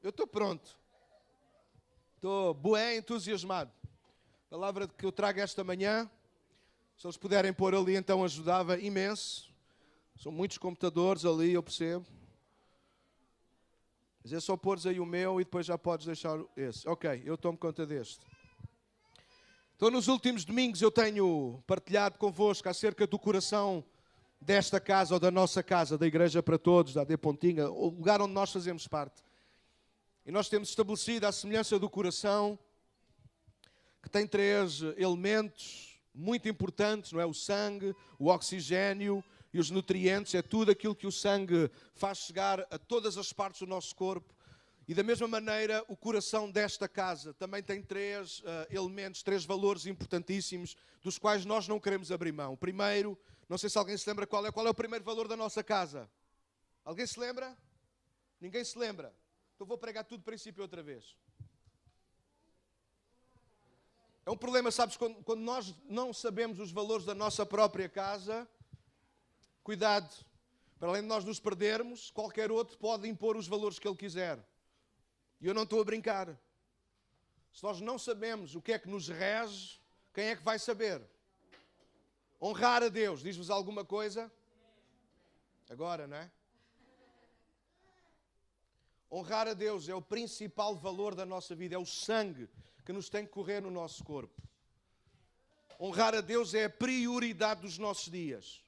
Eu estou pronto. Estou bué entusiasmado. A palavra que eu trago esta manhã, se eles puderem pôr ali, então ajudava imenso. São muitos computadores ali, eu percebo. Mas é só pôres aí o meu e depois já podes deixar esse. Ok, eu tomo conta deste. Então, nos últimos domingos eu tenho partilhado convosco acerca do coração desta casa, ou da nossa casa, da Igreja para Todos, da AD Pontinha, o lugar onde nós fazemos parte. E nós temos estabelecido a semelhança do coração, que tem 3 elementos muito importantes, não é? O sangue, o oxigênio e os nutrientes. É tudo aquilo que o sangue faz chegar a todas as partes do nosso corpo. E da mesma maneira, o coração desta casa também tem 3 elementos, 3 valores importantíssimos, dos quais nós não queremos abrir mão. O primeiro, não sei se alguém se lembra qual é o primeiro valor da nossa casa. Alguém se lembra? Ninguém se lembra? Então vou pregar tudo do princípio outra vez. É um problema, sabes, quando nós não sabemos os valores da nossa própria casa, cuidado, para além de nós nos perdermos, qualquer outro pode impor os valores que ele quiser. E eu não estou a brincar. Se nós não sabemos o que é que nos rege, quem é que vai saber? Honrar a Deus, diz-vos alguma coisa? Agora, não é? Honrar a Deus é o principal valor da nossa vida, é o sangue que nos tem que correr no nosso corpo. Honrar a Deus é a prioridade dos nossos dias.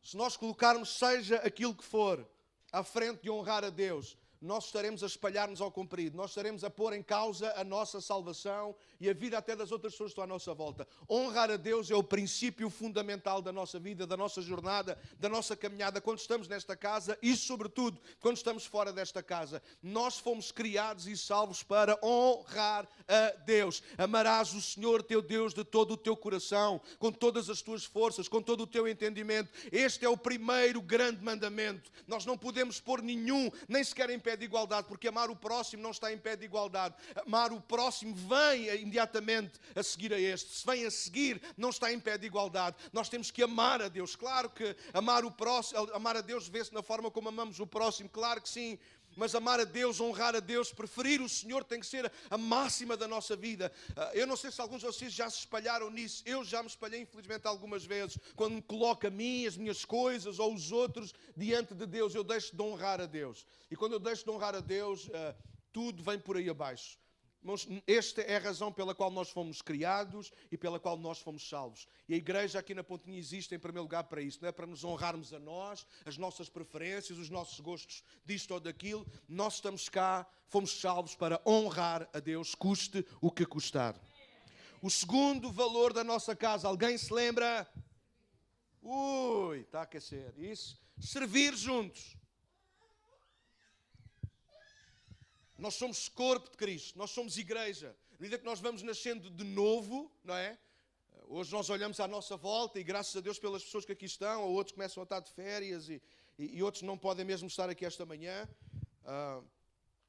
Se nós colocarmos seja aquilo que for à frente de honrar a Deus, nós estaremos a espalhar-nos ao comprido, nós estaremos a pôr em causa a nossa salvação e a vida até das outras pessoas que estão à nossa volta. Honrar a Deus é o princípio fundamental da nossa vida, da nossa jornada, da nossa caminhada, quando estamos nesta casa e, sobretudo, quando estamos fora desta casa. Nós fomos criados e salvos para honrar a Deus. Amarás o Senhor teu Deus de todo o teu coração, com todas as tuas forças, com todo o teu entendimento. Este é o primeiro grande mandamento. Nós não podemos pôr nenhum, nem sequer em pé de igualdade, porque amar o próximo não está em pé de igualdade. Amar o próximo vem imediatamente a seguir a este. Se vem a seguir, não está em pé de igualdade. Nós temos que amar a Deus. Claro que amar o próximo, amar a Deus vê-se na forma como amamos o próximo, claro que sim. Mas amar a Deus, honrar a Deus, preferir o Senhor tem que ser a máxima da nossa vida. Eu não sei se alguns de vocês já se espalharam nisso. Eu já me espalhei, infelizmente, algumas vezes. Quando me coloco a mim, as minhas coisas ou os outros diante de Deus, eu deixo de honrar a Deus. E quando eu deixo de honrar a Deus, tudo vem por aí abaixo. Mas esta é a razão pela qual nós fomos criados e pela qual nós fomos salvos. E a igreja aqui na Pontinha existe em primeiro lugar para isso. Não é para nos honrarmos a nós, as nossas preferências, os nossos gostos disto ou daquilo. Nós estamos cá, fomos salvos para honrar a Deus, custe o que custar. O segundo valor da nossa casa, alguém se lembra? Está a aquecer. Isso. Servir juntos. Nós somos corpo de Cristo, nós somos igreja. À medida que nós vamos nascendo de novo, não é? Hoje nós olhamos à nossa volta e graças a Deus pelas pessoas que aqui estão, ou outros começam a estar de férias e outros não podem mesmo estar aqui esta manhã.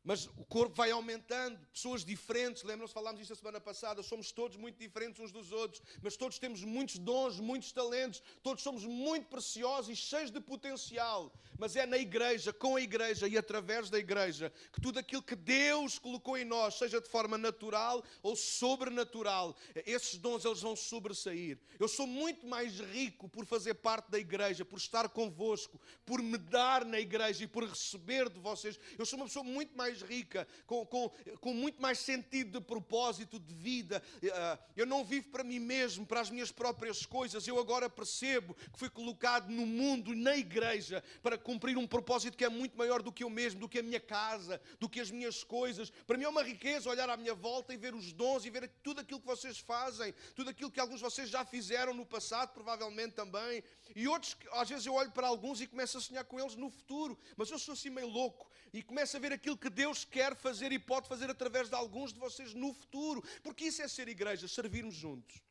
Mas o corpo vai aumentando, pessoas diferentes, lembram-se, falámos isto a semana passada, somos todos muito diferentes uns dos outros, mas todos temos muitos dons, muitos talentos, todos somos muito preciosos e cheios de potencial. Mas é na igreja, com a igreja e através da igreja, que tudo aquilo que Deus colocou em nós, seja de forma natural ou sobrenatural, esses dons eles vão sobressair. Eu sou muito mais rico por fazer parte da igreja, por estar convosco, por me dar na igreja e por receber de vocês. Eu sou uma pessoa muito mais rica, com muito mais sentido de propósito de vida. Eu não vivo para mim mesmo, para as minhas próprias coisas. Eu agora percebo que fui colocado no mundo, na igreja, para cumprir um propósito que é muito maior do que eu mesmo, do que a minha casa, do que as minhas coisas. Para mim é uma riqueza olhar à minha volta e ver os dons e ver tudo aquilo que vocês fazem, tudo aquilo que alguns de vocês já fizeram no passado, provavelmente também. E outros, às vezes eu olho para alguns e começo a sonhar com eles no futuro, mas eu sou assim meio louco e começo a ver aquilo que Deus quer fazer e pode fazer através de alguns de vocês no futuro, porque isso é ser igreja, servirmos juntos.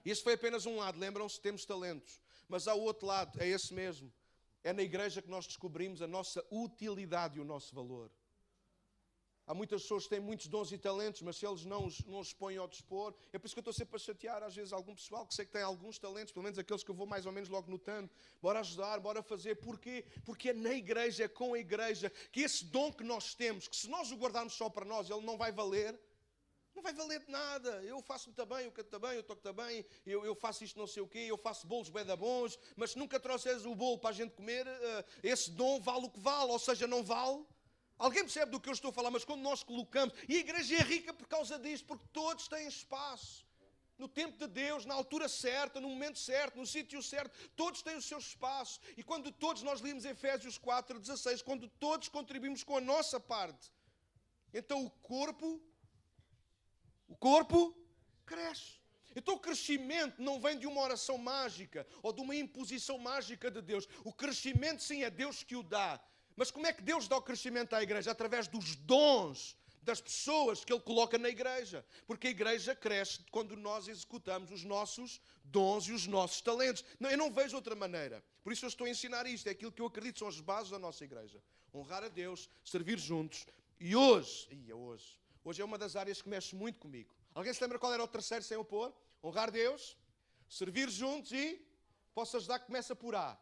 Esse foi apenas um lado, lembram-se, temos talentos, mas há o outro lado, é esse mesmo. É na igreja que nós descobrimos a nossa utilidade e o nosso valor. Há muitas pessoas que têm muitos dons e talentos, mas se eles não os põem ao dispor, é por isso que eu estou sempre a chatear, às vezes, algum pessoal que sei que tem alguns talentos, pelo menos aqueles que eu vou mais ou menos logo notando. Bora ajudar, bora fazer. Porquê? Porque é na igreja, é com a igreja, que esse dom que nós temos, que se nós o guardarmos só para nós, ele não vai valer. Não vai valer de nada. Eu faço muito bem, eu canto bem, eu toco bem, eu faço isto não sei o quê, eu faço bolos bem da bons, mas se nunca trouxeres o bolo para a gente comer, esse dom vale o que vale, ou seja, não vale. Alguém percebe do que eu estou a falar, mas quando nós colocamos, e a igreja é rica por causa disto, porque todos têm espaço. No tempo de Deus, na altura certa, no momento certo, no sítio certo, todos têm o seu espaço. E quando todos, nós lemos Efésios 4:16, quando todos contribuímos com a nossa parte, então o corpo cresce. Então o crescimento não vem de uma oração mágica ou de uma imposição mágica de Deus. O crescimento sim é Deus que o dá. Mas como é que Deus dá o crescimento à igreja? Através dos dons das pessoas que Ele coloca na igreja. Porque a igreja cresce quando nós executamos os nossos dons e os nossos talentos. Não, eu não vejo outra maneira. Por isso eu estou a ensinar isto. É aquilo que eu acredito, são as bases da nossa igreja. Honrar a Deus, servir juntos. E hoje é uma das áreas que mexe muito comigo. Alguém se lembra qual era o terceiro sem eu pôr? Honrar Deus, servir juntos e posso ajudar que começa por A.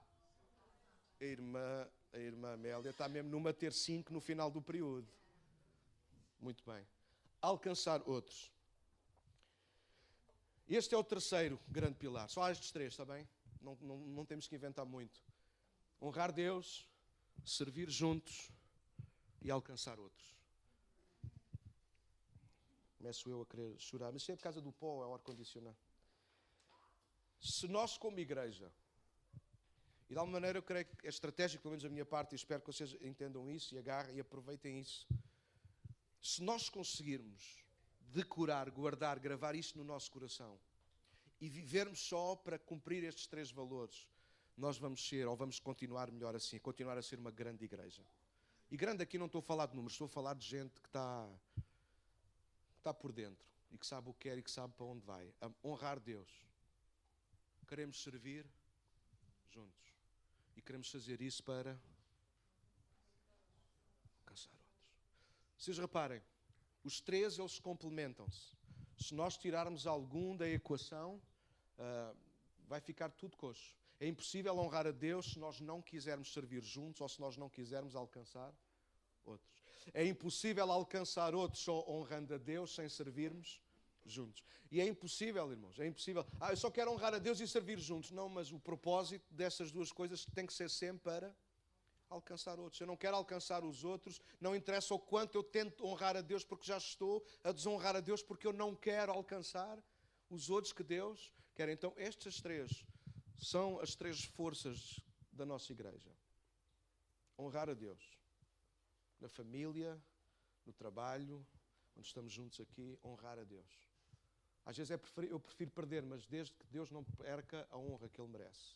A irmã Amélia está mesmo numa ter 5 no final do período. Muito bem. Alcançar outros. Este é o terceiro grande pilar. Só há estes 3, está bem? Não temos que inventar muito. Honrar Deus, servir juntos e alcançar outros. Começo eu a querer chorar, mas isso é por causa do pó, é o ar-condicionado. Se nós, como igreja, e de alguma maneira eu creio que é estratégico, pelo menos da minha parte, e espero que vocês entendam isso e agarrem e aproveitem isso. Se nós conseguirmos decorar, guardar, gravar isto no nosso coração e vivermos só para cumprir estes 3 valores, nós vamos ser, ou vamos continuar melhor assim, continuar a ser uma grande igreja. E grande aqui não estou a falar de números, estou a falar de gente que está por dentro e que sabe o que quer e que sabe para onde vai. A honrar Deus. Queremos servir juntos. E queremos fazer isso para alcançar outros. Vocês reparem, os 3 eles complementam-se. Se nós tirarmos algum da equação, vai ficar tudo coxo. É impossível honrar a Deus se nós não quisermos servir juntos ou se nós não quisermos alcançar outros. É impossível alcançar outros só honrando a Deus sem servirmos juntos. E é impossível, irmãos, é impossível. Eu só quero honrar a Deus e servir juntos. Não, mas o propósito dessas duas coisas tem que ser sempre para alcançar outros. Eu não quero alcançar os outros, não interessa o quanto eu tento honrar a Deus, porque já estou a desonrar a Deus, porque eu não quero alcançar os outros que Deus quer. Então, estas 3 são as 3 forças da nossa igreja. Honrar a Deus. Na família, no trabalho, quando estamos juntos aqui, honrar a Deus. Às vezes eu prefiro perder, mas desde que Deus não perca a honra que Ele merece.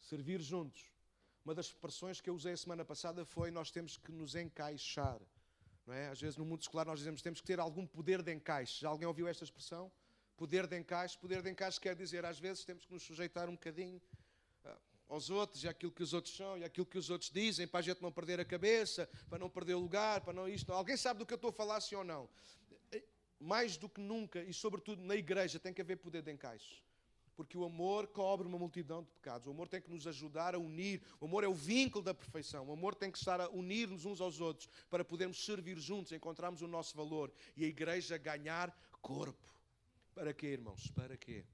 Servir juntos. Uma das expressões que eu usei a semana passada foi: nós temos que nos encaixar. Não é? Às vezes no mundo escolar nós dizemos que temos que ter algum poder de encaixe. Já alguém ouviu esta expressão? Poder de encaixe. Poder de encaixe quer dizer, às vezes temos que nos sujeitar um bocadinho aos outros, e àquilo que os outros são, e àquilo que os outros dizem, para a gente não perder a cabeça, para não perder o lugar, para não isto. Não. Alguém sabe do que eu estou a falar, sim ou não? Mais do que nunca, e sobretudo na igreja, tem que haver poder de encaixe. Porque o amor cobre uma multidão de pecados. O amor tem que nos ajudar a unir. O amor é o vínculo da perfeição. O amor tem que estar a unir-nos uns aos outros para podermos servir juntos, encontrarmos o nosso valor e a igreja ganhar corpo. Para quê, irmãos? Para quê?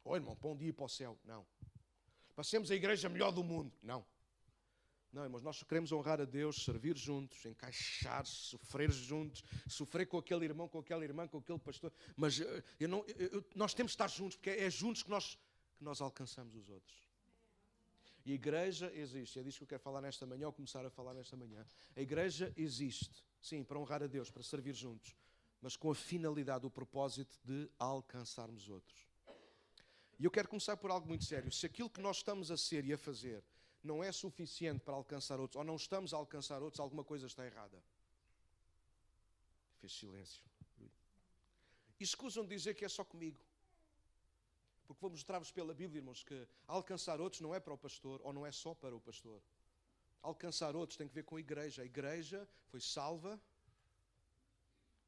Oh, irmão, para um dia ir para o céu? Não. Para sermos a igreja melhor do mundo? Não. Não, irmãos, nós queremos honrar a Deus, servir juntos, encaixar-se, sofrer juntos, sofrer com aquele irmão, com aquela irmã, com aquele pastor. Mas nós temos de estar juntos, porque é juntos que nós alcançamos os outros. E a igreja existe. É disso que eu quero falar nesta manhã, ou começar a falar nesta manhã. A igreja existe, sim, para honrar a Deus, para servir juntos, mas com a finalidade, o propósito de alcançarmos outros. E eu quero começar por algo muito sério. Se aquilo que nós estamos a ser e a fazer não é suficiente para alcançar outros, ou não estamos a alcançar outros, alguma coisa está errada. Fez silêncio. E escusam de dizer que é só comigo. Porque vou mostrar-vos pela Bíblia, irmãos, que alcançar outros não é para o pastor, ou não é só para o pastor. Alcançar outros tem que ver com a igreja. A igreja foi salva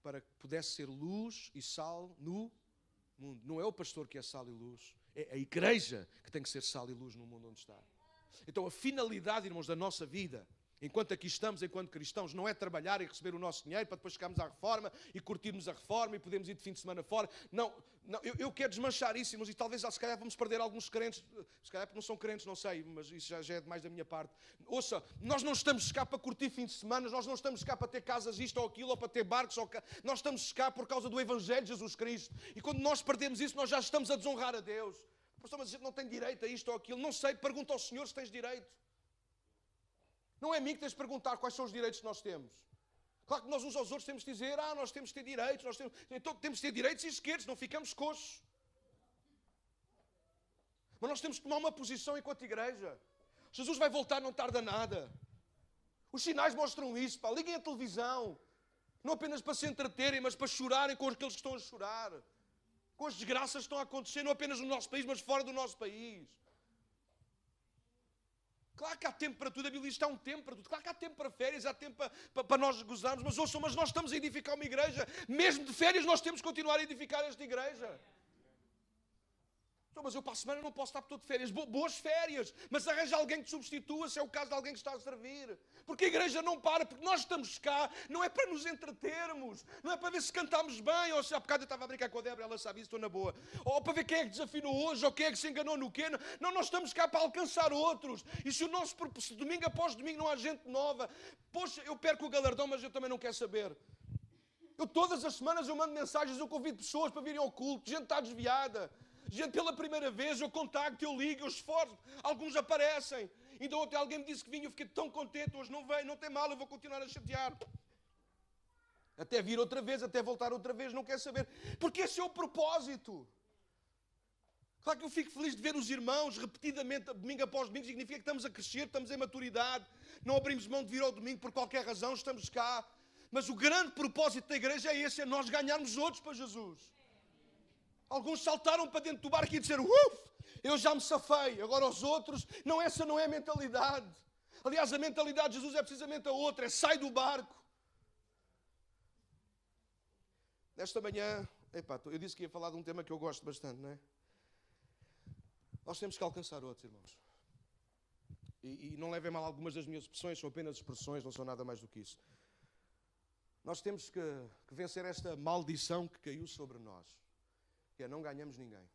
para que pudesse ser luz e sal no mundo. Não é o pastor que é sal e luz. É a igreja que tem que ser sal e luz no mundo onde está. Então a finalidade, irmãos, da nossa vida, enquanto aqui estamos, enquanto cristãos, não é trabalhar e receber o nosso dinheiro para depois chegarmos à reforma e curtirmos a reforma e podemos ir de fim de semana fora. Não, eu quero desmanchar isso, irmãos, e talvez se calhar vamos perder alguns crentes, se calhar porque não são crentes, não sei, mas isso já é demais da minha parte. Ouça, nós não estamos cá para curtir fim de semana, nós não estamos cá para ter casas isto ou aquilo, ou para ter barcos, nós estamos cá por causa do Evangelho de Jesus Cristo. E quando nós perdemos isso, nós já estamos a desonrar a Deus. Pastor, mas a gente não tem direito a isto ou aquilo. Não sei, pergunta ao Senhor se tens direito. Não é a mim que tens de perguntar quais são os direitos que nós temos. Claro que nós uns aos outros temos de dizer, nós temos de ter direitos, então temos de ter direitos e esquerdos, não ficamos coxos. Mas nós temos de tomar uma posição enquanto igreja. Jesus vai voltar, não tarda nada. Os sinais mostram isso, pá. Liguem a televisão. Não apenas para se entreterem, mas para chorarem com aqueles que estão a chorar. Com as desgraças que estão a acontecer, não apenas no nosso país, mas fora do nosso país. Claro que há tempo para tudo, a Bíblia diz que há um tempo para tudo. Claro que há tempo para férias, há tempo para nós gozarmos, mas ouçam, mas nós estamos a edificar uma igreja. Mesmo de férias nós temos que continuar a edificar esta igreja. Mas eu para a semana não posso estar por todo de férias. Boas férias, mas arranja alguém que te substitua se é o caso de alguém que está a servir. Porque a igreja não para, porque nós estamos cá, não é para nos entretermos, não é para ver se cantamos bem, ou se há bocado eu estava a brincar com a Débora, ela sabe isso, estou na boa. Ou para ver quem é que desafinou hoje, ou quem é que se enganou no quê. Não, nós estamos cá para alcançar outros. E se o nosso se domingo após domingo não há gente nova, poxa, eu perco o galardão, mas eu também não quero saber. Eu todas as semanas eu mando mensagens, eu convido pessoas para virem ao culto, gente está desviada. Gente, pela primeira vez eu contacto, eu ligo, eu esforço. Alguns aparecem. Então ontem alguém me disse que vinha, eu fiquei tão contente. Hoje não veio, não tem mal, eu vou continuar a chatear. Até vir outra vez, até voltar outra vez, não quer saber. Porque esse é o propósito. Claro que eu fico feliz de ver os irmãos repetidamente, domingo após domingo, significa que estamos a crescer, estamos em maturidade. Não abrimos mão de vir ao domingo por qualquer razão, estamos cá. Mas o grande propósito da igreja é esse, é nós ganharmos outros para Jesus. Alguns saltaram para dentro do barco e disseram, eu já me safei. Agora os outros, essa não é a mentalidade. Aliás, a mentalidade de Jesus é precisamente a outra, é sai do barco. Nesta manhã, eu disse que ia falar de um tema que eu gosto bastante, não é? Nós temos que alcançar outros, irmãos. E não levem mal algumas das minhas expressões, são apenas expressões, não são nada mais do que isso. Nós temos que vencer esta maldição que caiu sobre nós. Que é, não ganhamos ninguém.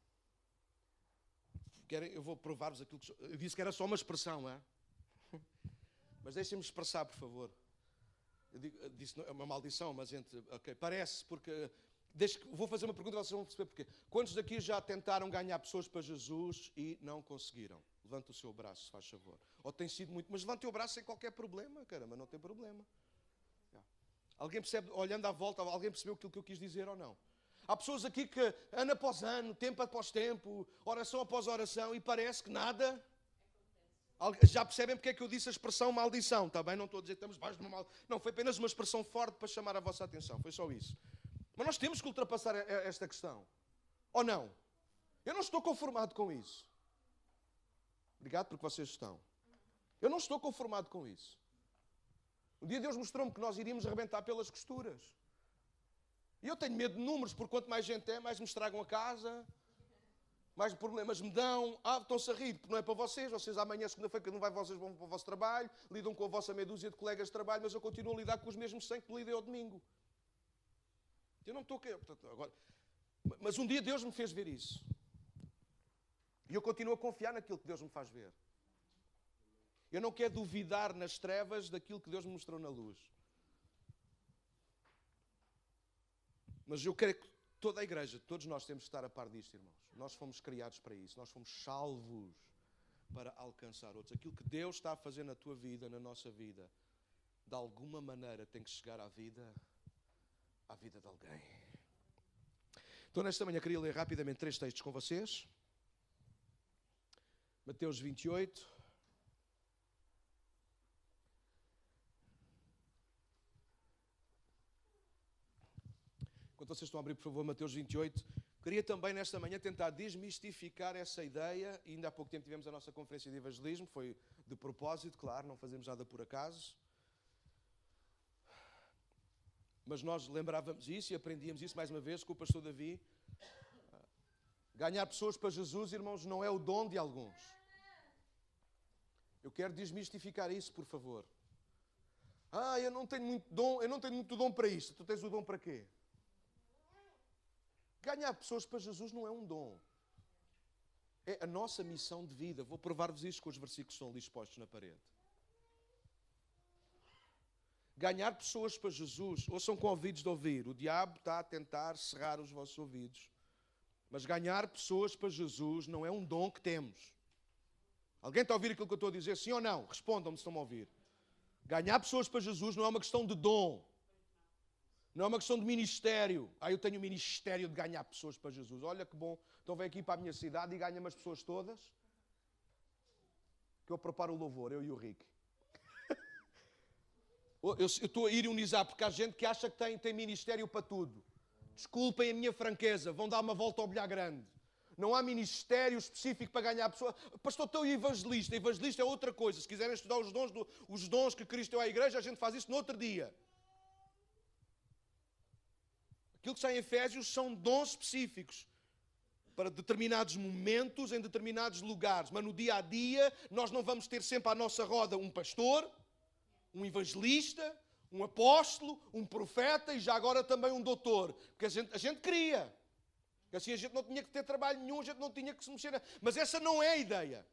Eu vou provar-vos aquilo que... Eu disse que era só uma expressão, é? Mas deixem-me expressar, por favor. Eu disse, é uma maldição, mas parece, porque... Vou fazer uma pergunta e vocês vão perceber porquê. Quantos daqui já tentaram ganhar pessoas para Jesus e não conseguiram? Levante o seu braço, se faz favor. Ou tem sido muito... Mas levante o braço sem qualquer problema, caramba, não tem problema. Alguém percebe, olhando à volta, alguém percebeu aquilo que eu quis dizer ou não? Há pessoas aqui que, ano após ano, tempo após tempo, oração após oração, e parece que nada... Já percebem porque é que eu disse a expressão maldição, está bem? Não estou a dizer que estamos debaixo de uma maldição. Não, foi apenas uma expressão forte para chamar a vossa atenção, foi só isso. Mas nós temos que ultrapassar esta questão. Ou não? Eu não estou conformado com isso. Obrigado porque vocês estão. Eu não estou conformado com isso. Um dia Deus mostrou-me que nós iríamos arrebentar pelas costuras. E eu tenho medo de números, porque quanto mais gente é, mais me estragam a casa, mais problemas me dão. Estão-se a rir, porque não é para vocês. Vocês amanhã, segunda-feira, não vai, vocês vão para o vosso trabalho, lidam com a vossa meia dúzia de colegas de trabalho, mas eu continuo a lidar com os mesmos 100 que lidei ao domingo. Eu não estou... Agora, mas um dia Deus me fez ver isso. E eu continuo a confiar naquilo que Deus me faz ver. Eu não quero duvidar nas trevas daquilo que Deus me mostrou na luz. Mas eu quero que toda a igreja, todos nós temos que estar a par disto, irmãos. Nós fomos criados para isso. Nós fomos salvos para alcançar outros. Aquilo que Deus está a fazer na tua vida, na nossa vida, de alguma maneira tem que chegar à vida de alguém. Então, nesta manhã, queria ler rapidamente 3 textos com vocês. Mateus 28. Enquanto vocês estão a abrir, por favor, Mateus 28, Queria também nesta manhã tentar desmistificar essa ideia, e ainda há pouco tempo tivemos a nossa conferência de evangelismo, foi de propósito, claro, não fazemos nada por acaso. Mas nós lembrávamos isso e aprendíamos isso mais uma vez com o pastor Davi. Ganhar pessoas para Jesus, irmãos, não é o dom de alguns. Eu quero desmistificar isso, por favor. Eu não tenho muito dom para isto. Tu tens o dom para quê? Ganhar pessoas para Jesus não é um dom. É a nossa missão de vida. Vou provar-vos isto com os versículos que estão ali expostos na parede. Ganhar pessoas para Jesus, ouçam com ouvidos de ouvir. O diabo está a tentar cerrar os vossos ouvidos. Mas ganhar pessoas para Jesus não é um dom que temos. Alguém está a ouvir aquilo que eu estou a dizer? Sim ou não? Respondam-me se estão a ouvir. Ganhar pessoas para Jesus não é uma questão de dom. Não é uma questão de ministério. Eu tenho o ministério de ganhar pessoas para Jesus. Olha que bom. Então vem aqui para a minha cidade e ganha-me as pessoas todas. Que eu preparo o louvor, eu e o Rick. Eu estou a ironizar porque há gente que acha que tem ministério para tudo. Desculpem a minha franqueza, vão dar uma volta ao bilhar grande. Não há ministério específico para ganhar pessoas. Pastor, estou evangelista. Evangelista é outra coisa. Se quiserem estudar os dons que Cristo deu à igreja, a gente faz isso no outro dia. Aquilo que está em Efésios são dons específicos para determinados momentos, em determinados lugares. Mas no dia a dia, nós não vamos ter sempre à nossa roda um pastor, um evangelista, um apóstolo, um profeta e já agora também um doutor. Porque a gente queria. Porque assim a gente não tinha que ter trabalho nenhum, a gente não tinha que se mexer. Mas essa não é a ideia.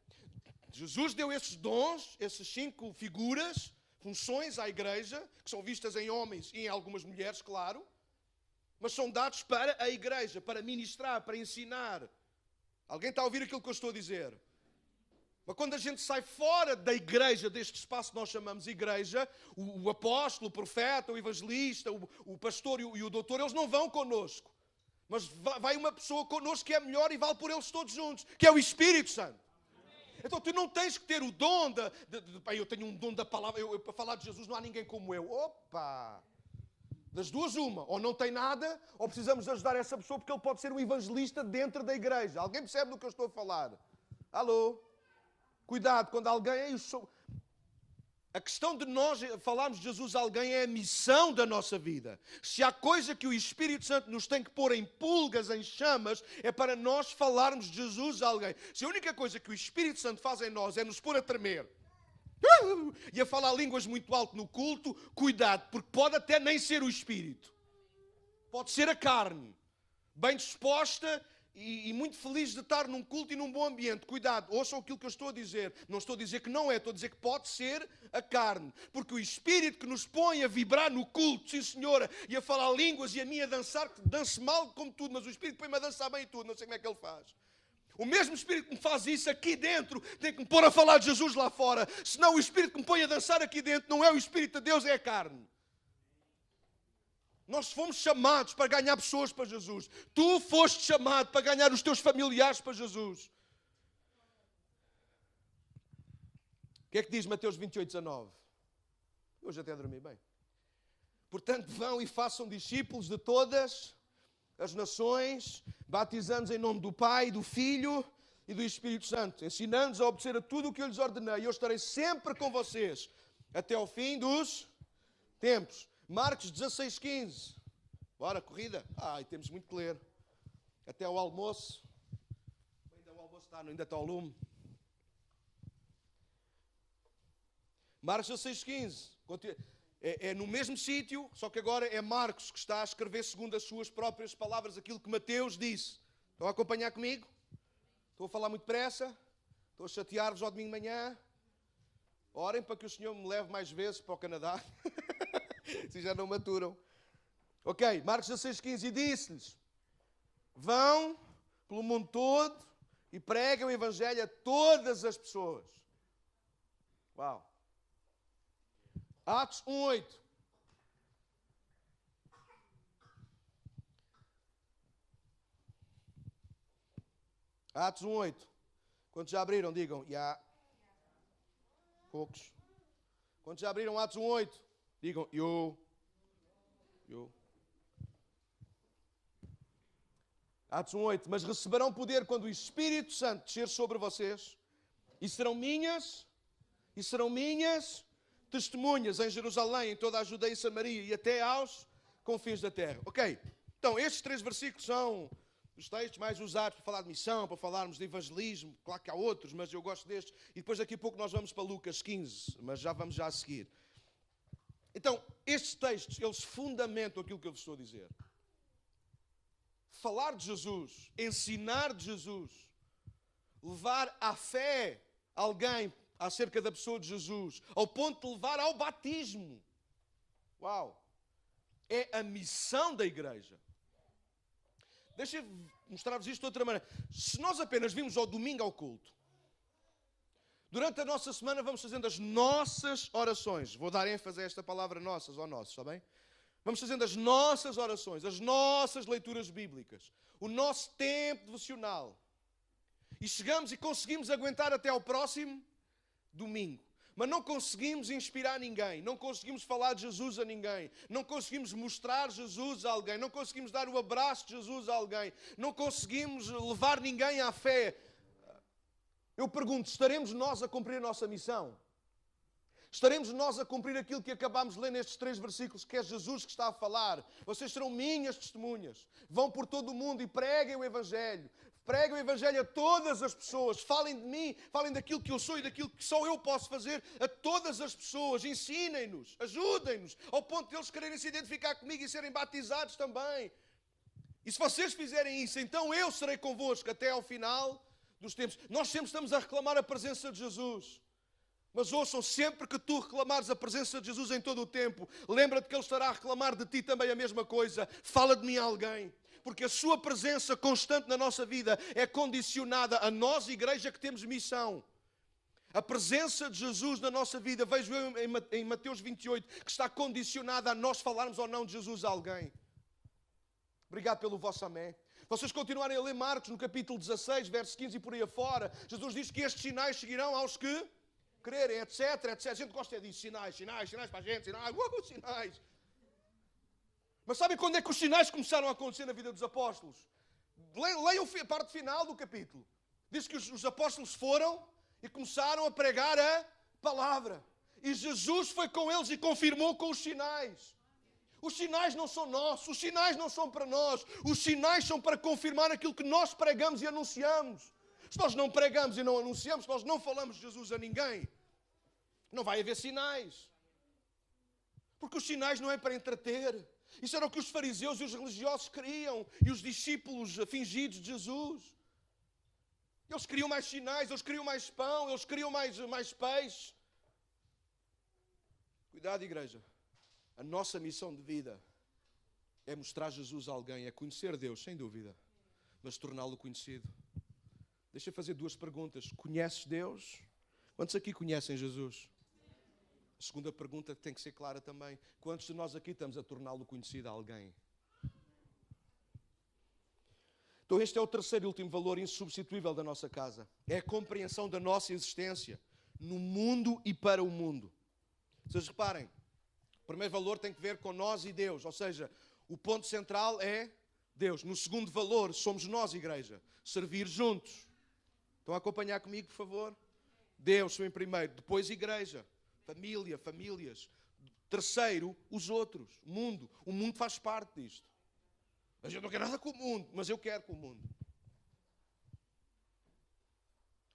Jesus deu esses dons, essas 5 figuras, funções à igreja, que são vistas em homens e em algumas mulheres, claro, mas são dados para a igreja, para ministrar, para ensinar. Alguém está a ouvir aquilo que eu estou a dizer? Mas quando a gente sai fora da igreja, deste espaço que nós chamamos igreja, o apóstolo, o profeta, o evangelista, o pastor e o doutor, eles não vão connosco. Mas vai uma pessoa connosco que é melhor e vale por eles todos juntos, que é o Espírito Santo. Então tu não tens que ter o dom eu tenho um dom da palavra, para falar de Jesus não há ninguém como eu. Opa! Das duas uma, ou não tem nada, ou precisamos ajudar essa pessoa porque ele pode ser um evangelista dentro da igreja. Alguém percebe do que eu estou a falar? Alô? Cuidado, quando alguém... A questão de nós falarmos de Jesus a alguém é a missão da nossa vida. Se há coisa que o Espírito Santo nos tem que pôr em pulgas, em chamas, é para nós falarmos de Jesus a alguém. Se a única coisa que o Espírito Santo faz em nós é nos pôr a tremer e a falar línguas muito alto no culto, cuidado, porque pode até nem ser o Espírito. Pode ser a carne, bem disposta e muito feliz de estar num culto e num bom ambiente. Cuidado, ouçam aquilo que eu estou a dizer. Não estou a dizer que não é, estou a dizer que pode ser a carne. Porque o Espírito que nos põe a vibrar no culto, sim senhora, e a falar línguas e a mim a dançar, que dance mal como tudo, mas o Espírito põe-me a dançar bem e tudo, não sei como é que ele faz. O mesmo Espírito que me faz isso aqui dentro tem que me pôr a falar de Jesus lá fora. Senão o Espírito que me põe a dançar aqui dentro não é o Espírito de Deus, é a carne. Nós fomos chamados para ganhar pessoas para Jesus. Tu foste chamado para ganhar os teus familiares para Jesus. O que é que diz Mateus 28:19? Hoje até dormi bem. Portanto, vão e façam discípulos de todas as nações, batizando-os em nome do Pai, do Filho e do Espírito Santo, ensinando-os a obedecer a tudo o que eu lhes ordenei. E eu estarei sempre com vocês até ao fim dos tempos. Marcos 16:15. Bora, corrida. E temos muito que ler. Até ao almoço. Ainda o almoço ainda está ao lume. Marcos 16:15. É no mesmo sítio, só que agora é Marcos que está a escrever segundo as suas próprias palavras aquilo que Mateus disse. Estão a acompanhar comigo? Estou a falar muito depressa? Estou a chatear-vos ao domingo de manhã? Orem para que o Senhor me leve mais vezes para o Canadá. Se já não maturam. Ok, Marcos 16:15. E disse-lhes: vão pelo mundo todo e preguem o Evangelho a todas as pessoas. Uau. Atos 1:8. Atos 1:8. Quantos já abriram? Digam. Já. Poucos. Quantos já abriram Atos 1:8? Digam. Eu. Atos 1:8. Mas receberão poder quando o Espírito Santo descer sobre vocês e serão minhas testemunhas em Jerusalém, em toda a Judeia e Samaria e até aos confins da terra. Ok, então estes 3 versículos são os textos mais usados para falar de missão, para falarmos de evangelismo. Claro que há outros, mas eu gosto destes. E depois daqui a pouco nós vamos para Lucas 15, mas vamos já a seguir. Então, estes textos, eles fundamentam aquilo que eu vos estou a dizer. Falar de Jesus, ensinar de Jesus, levar à fé alguém acerca da pessoa de Jesus, ao ponto de levar ao batismo. Uau! É a missão da igreja. Deixa-me mostrar-vos isto de outra maneira. Se nós apenas vimos ao domingo ao culto, durante a nossa semana vamos fazendo as nossas orações. Vou dar ênfase a esta palavra nossas ou nossos, está bem? Vamos fazendo as nossas orações, as nossas leituras bíblicas, o nosso tempo devocional. E chegamos e conseguimos aguentar até ao próximo domingo. Mas não conseguimos inspirar ninguém, não conseguimos falar de Jesus a ninguém, não conseguimos mostrar Jesus a alguém, não conseguimos dar o abraço de Jesus a alguém, não conseguimos levar ninguém à fé. Eu pergunto, estaremos nós a cumprir a nossa missão? Estaremos nós a cumprir aquilo que acabámos de ler nestes 3 versículos, que é Jesus que está a falar? Vocês serão minhas testemunhas. Vão por todo o mundo e preguem o Evangelho. Preguem o Evangelho a todas as pessoas. Falem de mim, falem daquilo que eu sou e daquilo que só eu posso fazer a todas as pessoas. Ensinem-nos, ajudem-nos, ao ponto de eles quererem se identificar comigo e serem batizados também. E se vocês fizerem isso, então eu serei convosco até ao final dos tempos. Nós sempre estamos a reclamar a presença de Jesus. Mas ouçam, sempre que tu reclamares a presença de Jesus em todo o tempo, lembra-te que Ele estará a reclamar de ti também a mesma coisa. Fala de mim a alguém. Porque a sua presença constante na nossa vida é condicionada a nós, igreja, que temos missão. A presença de Jesus na nossa vida, vejo eu em Mateus 28, que está condicionada a nós falarmos ou não de Jesus a alguém. Obrigado pelo vosso amém. Vocês continuarem a ler Marcos no capítulo 16, verso 15 e por aí afora. Jesus diz que estes sinais seguirão aos que crerem, etc, etc. A gente gosta disso, sinais para a gente, sinais. Mas sabem quando é que os sinais começaram a acontecer na vida dos apóstolos? Leiam a parte final do capítulo. Diz que os apóstolos foram e começaram a pregar a palavra. E Jesus foi com eles e confirmou com os sinais. Os sinais não são nossos, os sinais não são para nós. Os sinais são para confirmar aquilo que nós pregamos e anunciamos. Se nós não pregamos e não anunciamos, se nós não falamos de Jesus a ninguém, não vai haver sinais. Porque os sinais não é para entreter. Isso era o que os fariseus e os religiosos queriam. E os discípulos fingidos de Jesus. Eles queriam mais sinais, eles queriam mais pão, eles queriam mais peixe. Cuidado, igreja. A nossa missão de vida é mostrar Jesus a alguém, é conhecer Deus, sem dúvida, mas torná-lo conhecido. Deixa eu fazer 2 perguntas. Conheces Deus? Quantos aqui conhecem Jesus? A segunda pergunta tem que ser clara também. Quantos de nós aqui estamos a torná-lo conhecido a alguém? Então este é o terceiro e último valor insubstituível da nossa casa. É a compreensão da nossa existência no mundo e para o mundo. Vocês reparem, o primeiro valor tem que ver com nós e Deus. Ou seja, o ponto central é Deus. No segundo valor, somos nós, igreja. Servir juntos. Estão a acompanhar comigo, por favor? Deus em primeiro, depois igreja. Família, famílias. Terceiro, os outros. O mundo. O mundo faz parte disto. A gente não quer nada com o mundo, mas eu quero com o mundo.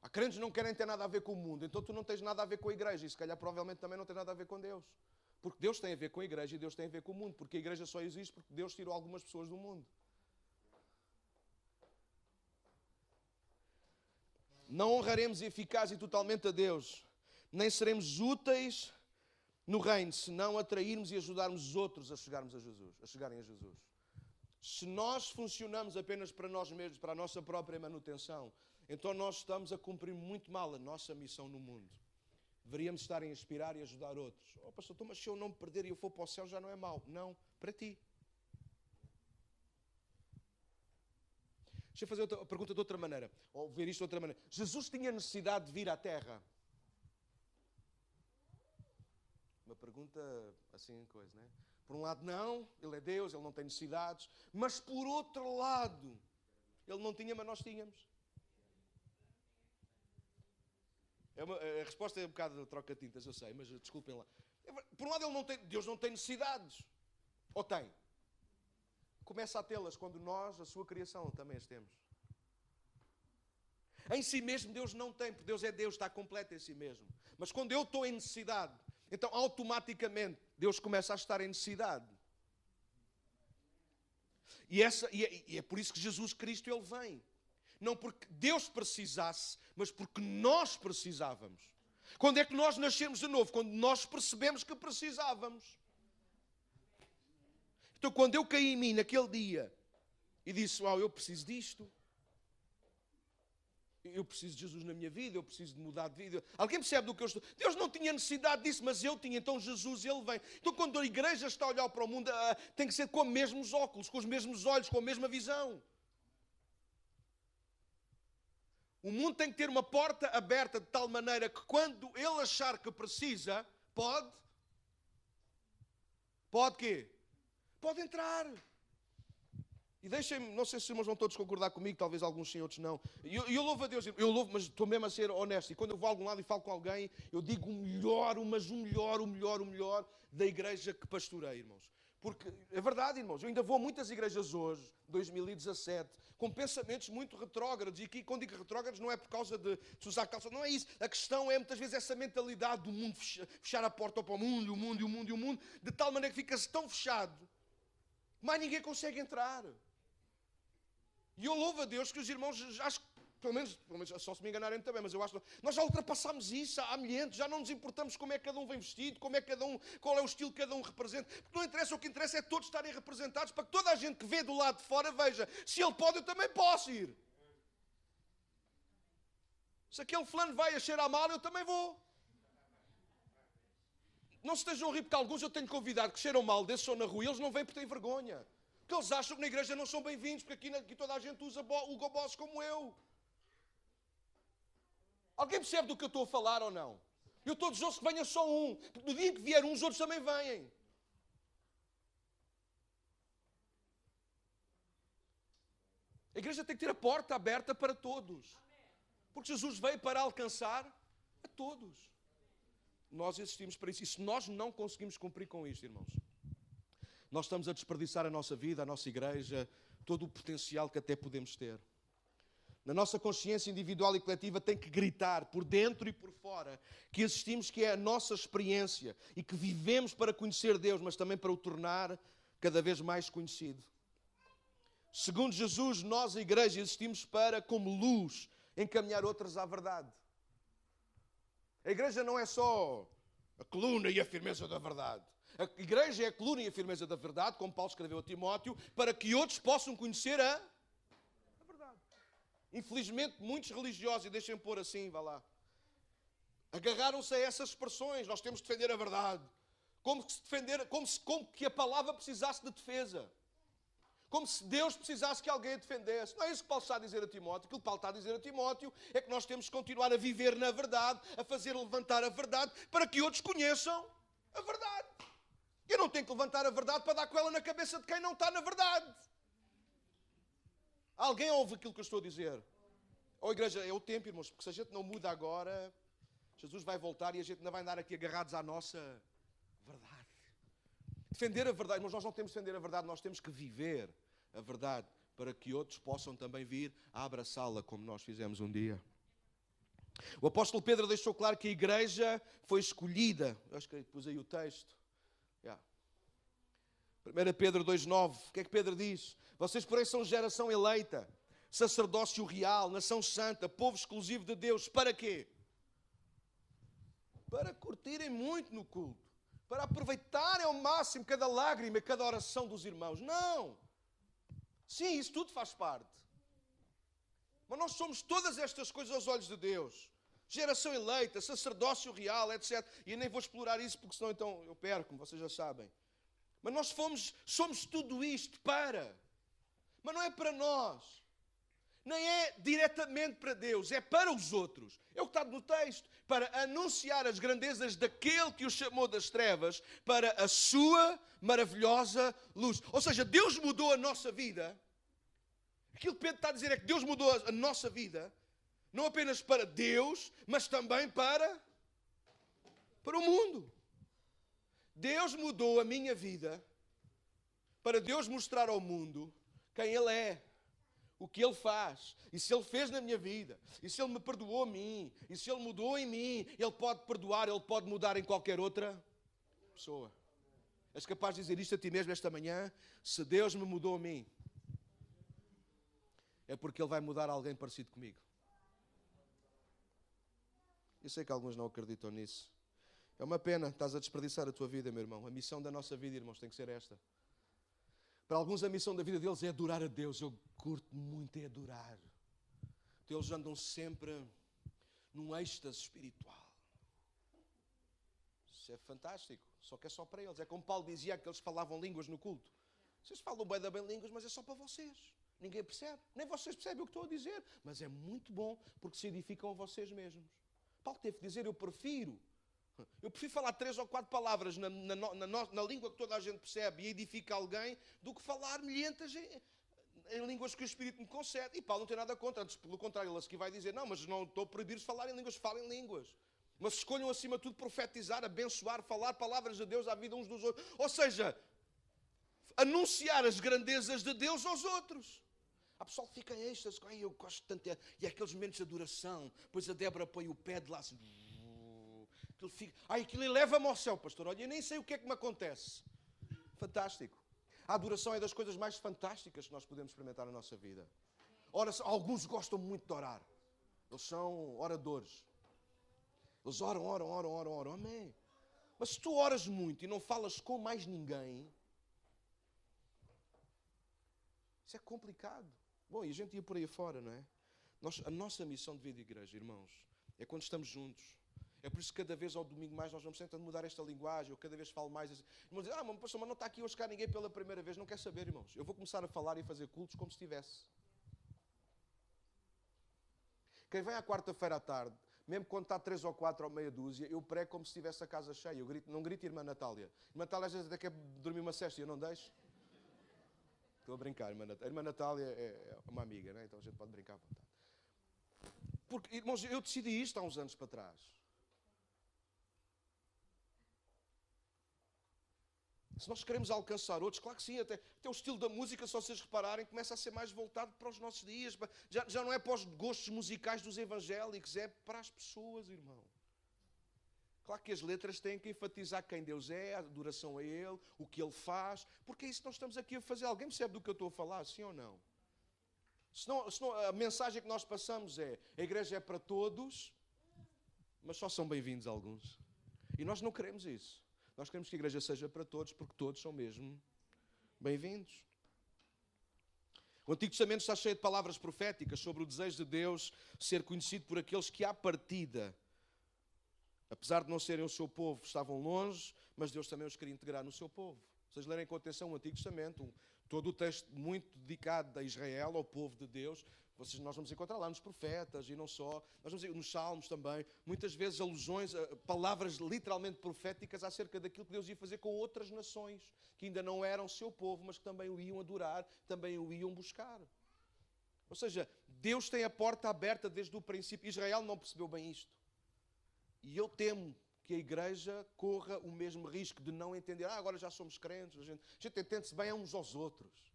Há crentes que não querem ter nada a ver com o mundo, então tu não tens nada a ver com a igreja e se calhar provavelmente também não tens nada a ver com Deus. Porque Deus tem a ver com a igreja e Deus tem a ver com o mundo. Porque a igreja só existe porque Deus tirou algumas pessoas do mundo. Não honraremos eficaz e totalmente a Deus, nem seremos úteis no reino, se não atrairmos e ajudarmos os outros a chegarem a Jesus. Se nós funcionamos apenas para nós mesmos, para a nossa própria manutenção, então nós estamos a cumprir muito mal a nossa missão no mundo. Deveríamos estar a inspirar e ajudar outros. Oh, pastor, mas se eu não me perder e eu for para o céu já não é mau. Não, para ti. Deixa eu fazer a pergunta de outra maneira, ou ver isto de outra maneira. Jesus tinha necessidade de vir à Terra? Uma pergunta assim, coisa, não é? Por um lado, não, Ele é Deus, Ele não tem necessidades. Mas por outro lado, Ele não tinha, mas nós tínhamos. A resposta é um bocado troca-tintas, eu sei, mas desculpem lá. Por um lado, Deus não tem necessidades. Ou tem? Começa a tê-las quando nós, a sua criação, também as temos. Em si mesmo Deus não tem, porque Deus é Deus, está completo em si mesmo. Mas quando eu estou em necessidade, então automaticamente Deus começa a estar em necessidade. E é por isso que Jesus Cristo Ele vem. Não porque Deus precisasse, mas porque nós precisávamos. Quando é que nós nascemos de novo? Quando nós percebemos que precisávamos. Então quando eu caí em mim naquele dia e disse, eu preciso disto. Eu preciso de Jesus na minha vida, eu preciso de mudar de vida. Alguém percebe do que eu estou? Deus não tinha necessidade disso, mas eu tinha. Então Jesus, Ele vem. Então quando a igreja está a olhar para o mundo, tem que ser com os mesmos óculos, com os mesmos olhos, com a mesma visão. O mundo tem que ter uma porta aberta de tal maneira que quando ele achar que precisa, pode quê? Pode entrar. E deixem-me, não sei se os irmãos vão todos concordar comigo, talvez alguns sim, outros não. Eu louvo a Deus, eu louvo, mas estou mesmo a ser honesto. E quando eu vou a algum lado e falo com alguém, eu digo o melhor da igreja que pastorei, irmãos. Porque é verdade, irmãos, eu ainda vou a muitas igrejas hoje, 2017, com pensamentos muito retrógrados. E aqui, quando digo retrógrados, não é por causa de usar calça, não é isso. A questão é, muitas vezes, essa mentalidade do mundo, fechar a porta para o mundo, de tal maneira que fica-se tão fechado, mais ninguém consegue entrar. E eu louvo a Deus que os irmãos, acho que, pelo menos só se me enganarem também, mas eu acho que nós já ultrapassámos isso há milhares, já não nos importamos como é que cada um vem vestido, qual é o estilo que cada um representa, porque não interessa, o que interessa é todos estarem representados, para que toda a gente que vê do lado de fora veja, se ele pode, eu também posso ir. Se aquele fulano vai a cheirar mal, eu também vou. Não se estejam a rir, porque alguns eu tenho convidado que cheiram mal, desses são na rua, e eles não vêm porque têm vergonha. Porque eles acham que na igreja não são bem-vindos, porque aqui toda a gente usa o gobos como eu. Alguém percebe do que eu estou a falar ou não? Eu estou desejoso que venha só um, porque no dia que vier um, os outros também vêm. A igreja tem que ter a porta aberta para todos. Porque Jesus veio para alcançar a todos. Nós existimos para isso. E se nós não conseguimos cumprir com isto, irmãos, nós estamos a desperdiçar a nossa vida, a nossa igreja, todo o potencial que até podemos ter. Na nossa consciência individual e coletiva tem que gritar, por dentro e por fora, que existimos, que é a nossa experiência e que vivemos para conhecer Deus, mas também para o tornar cada vez mais conhecido. Segundo Jesus, nós, a igreja, existimos para, como luz, encaminhar outros à verdade. A igreja não é só a coluna e a firmeza da verdade. A igreja é a coluna e a firmeza da verdade, como Paulo escreveu a Timóteo, para que outros possam conhecer a verdade. Infelizmente, muitos religiosos, e deixem-me pôr assim, vá lá, agarraram-se a essas expressões. Nós temos de defender a verdade. Como que a palavra precisasse de defesa. Como se Deus precisasse que alguém a defendesse. Não é isso que Paulo está a dizer a Timóteo. Aquilo que Paulo está a dizer a Timóteo é que nós temos que continuar a viver na verdade, a fazer levantar a verdade, para que outros conheçam a verdade. Eu não tenho que levantar a verdade para dar com ela na cabeça de quem não está na verdade. Alguém ouve aquilo que eu estou a dizer? Ou a igreja, é o tempo, irmãos, porque se a gente não muda agora, Jesus vai voltar e a gente ainda vai andar aqui agarrados à nossa verdade. Defender a verdade, mas nós não temos de defender a verdade, nós temos que viver a verdade para que outros possam também vir a abraçá-la como nós fizemos um dia. O apóstolo Pedro deixou claro que a igreja foi escolhida. Eu acho que pus aí o texto. 1 Pedro 2,9. O que é que Pedro diz? Vocês, porém, são geração eleita, sacerdócio real, nação santa, povo exclusivo de Deus. Para quê? Para curtirem muito no culto. Para aproveitarem ao máximo cada lágrima e cada oração dos irmãos. Não! Sim, isso tudo faz parte. Mas nós somos todas estas coisas aos olhos de Deus. Geração eleita, sacerdócio real, etc. E eu nem vou explorar isso, porque senão então eu perco-me, vocês já sabem. Mas nós somos tudo isto para. Mas não é para nós. Nem é diretamente para Deus, é para os outros. É o que está no texto. Para anunciar as grandezas daquele que o chamou das trevas para a sua maravilhosa luz. Ou seja, Deus mudou a nossa vida. Aquilo que Pedro está a dizer é que Deus mudou a nossa vida, não apenas para Deus, mas também para o mundo. Deus mudou a minha vida para Deus mostrar ao mundo quem Ele é, o que Ele faz, e se Ele fez na minha vida, e se Ele me perdoou a mim, e se Ele mudou em mim, Ele pode perdoar, Ele pode mudar em qualquer outra pessoa. És capaz de dizer isto a ti mesmo esta manhã? Se Deus me mudou a mim, é porque Ele vai mudar alguém parecido comigo. Eu sei que alguns não acreditam nisso. É uma pena, estás a desperdiçar a tua vida, meu irmão. A missão da nossa vida, irmãos, tem que ser esta. Para alguns a missão da vida deles é adorar a Deus. Eu curto muito é adorar. Então, eles andam sempre num êxtase espiritual. Isso é fantástico. Só que é só para eles. É como Paulo dizia que eles falavam línguas no culto. Vocês falam bem línguas, mas é só para vocês. Ninguém percebe. Nem vocês percebem o que estou a dizer. Mas é muito bom porque se edificam a vocês mesmos. Paulo teve que dizer, eu prefiro falar 3 ou 4 palavras na língua que toda a gente percebe e edifica alguém, do que falar milhentas em línguas que o Espírito me concede. E Paulo não tem nada contra, antes, pelo contrário, ele aqui vai dizer, não, mas não estou a proibir-vos de falar em línguas, falem em línguas. Mas escolham acima de tudo profetizar, abençoar, falar palavras de Deus à vida uns dos outros. Ou seja, anunciar as grandezas de Deus aos outros. Há pessoal que fica em êxtase, eu gosto tanto, e é aqueles momentos de adoração, depois a Débora põe o pé de lá assim, aquilo leva-me ao céu, pastor. Olha, eu nem sei o que é que me acontece. Fantástico. A adoração é das coisas mais fantásticas que nós podemos experimentar na nossa vida. Ora, alguns gostam muito de orar. Eles são oradores. Eles oram. Amém. Mas se tu oras muito e não falas com mais ninguém, isso é complicado. Bom, e a gente ia por aí fora, não é? A nossa missão de vida e igreja, irmãos, é quando estamos juntos. É por isso que cada vez ao domingo mais nós vamos tentando mudar esta linguagem. Eu cada vez falo mais assim. Irmãos dizem, mas pastor, mas não está aqui hoje cá ninguém pela primeira vez. Não quer saber, irmãos. Eu vou começar a falar e a fazer cultos como se estivesse. Quem vem à quarta-feira à tarde, mesmo quando está 3 ou 4 ou meia dúzia, eu prego como se estivesse a casa cheia. Eu grito, não grito irmã Natália. Irmã Natália às vezes até quer dormir uma cesta e eu não deixo. Estou a brincar, irmã Natália. A irmã Natália é uma amiga, né? Então a gente pode brincar à vontade. Porque, irmãos, eu decidi isto há uns anos para trás. Se nós queremos alcançar outros, claro que sim, até o estilo da música, se vocês repararem, começa a ser mais voltado para os nossos dias. Já não é para os gostos musicais dos evangélicos, é para as pessoas, irmão. Claro que as letras têm que enfatizar quem Deus é, a adoração a Ele, o que Ele faz, porque é isso que nós estamos aqui a fazer. Alguém percebe do que eu estou a falar, sim ou não? Senão, a mensagem que nós passamos é, a igreja é para todos, mas só são bem-vindos alguns. E nós não queremos isso. Nós queremos que a igreja seja para todos, porque todos são mesmo bem-vindos. O Antigo Testamento está cheio de palavras proféticas sobre o desejo de Deus ser conhecido por aqueles que, à partida, apesar de não serem o seu povo, estavam longe, mas Deus também os queria integrar no seu povo. Vocês lerem com atenção o Antigo Testamento, todo o texto muito dedicado a Israel, ao povo de Deus. Nós vamos encontrar lá nos profetas e não só, nós vamos nos Salmos também, muitas vezes alusões, palavras literalmente proféticas acerca daquilo que Deus ia fazer com outras nações, que ainda não eram seu povo, mas que também o iam adorar, também o iam buscar. Ou seja, Deus tem a porta aberta desde o princípio. Israel não percebeu bem isto. E eu temo que a igreja corra o mesmo risco de não entender, agora já somos crentes, a gente entende-se bem uns aos outros.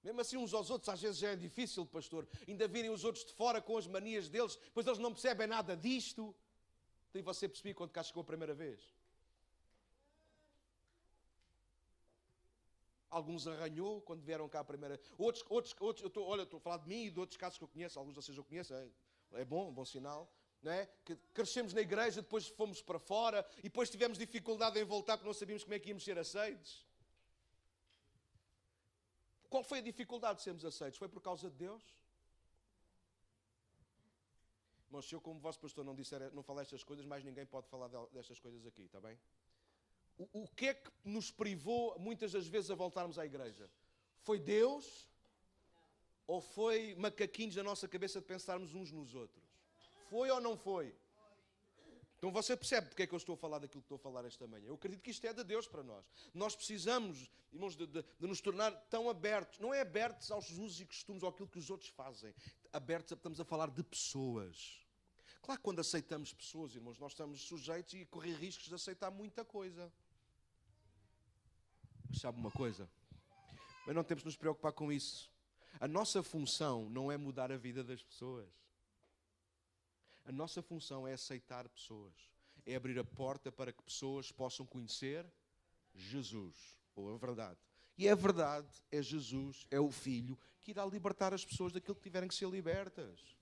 Mesmo assim, uns aos outros, às vezes já é difícil, pastor. Ainda virem os outros de fora com as manias deles, pois eles não percebem nada disto. E você percebeu quando cá chegou a primeira vez? Alguns arranhou quando vieram cá a primeira vez. Outros estou a falar de mim e de outros casos que eu conheço. Alguns de vocês eu conheço, é bom sinal. Não é? Que crescemos na igreja, depois fomos para fora e depois tivemos dificuldade em voltar porque não sabíamos como é que íamos ser aceitos. Qual foi a dificuldade de sermos aceitos? Foi por causa de Deus? Mas se eu, como vosso pastor, não falar estas coisas, mais ninguém pode falar destas coisas aqui, está bem? O que é que nos privou, muitas das vezes, a voltarmos à igreja? Foi Deus? Ou foi macaquinhos na nossa cabeça de pensarmos uns nos outros? Foi ou não foi? Então você percebe porque é que eu estou a falar daquilo que estou a falar esta manhã. Eu acredito que isto é de Deus para nós. Nós precisamos, irmãos, de nos tornar tão abertos. Não é abertos aos usos e costumes ou àquilo que os outros fazem. Abertos, estamos a falar de pessoas. Claro que quando aceitamos pessoas, irmãos, nós estamos sujeitos e correr riscos de aceitar muita coisa. Mas sabe uma coisa? Mas não temos de nos preocupar com isso. A nossa função não é mudar a vida das pessoas. A nossa função é aceitar pessoas. É abrir a porta para que pessoas possam conhecer Jesus, ou a verdade. E a verdade é Jesus, é o Filho, que irá libertar as pessoas daquilo que tiverem que ser libertas.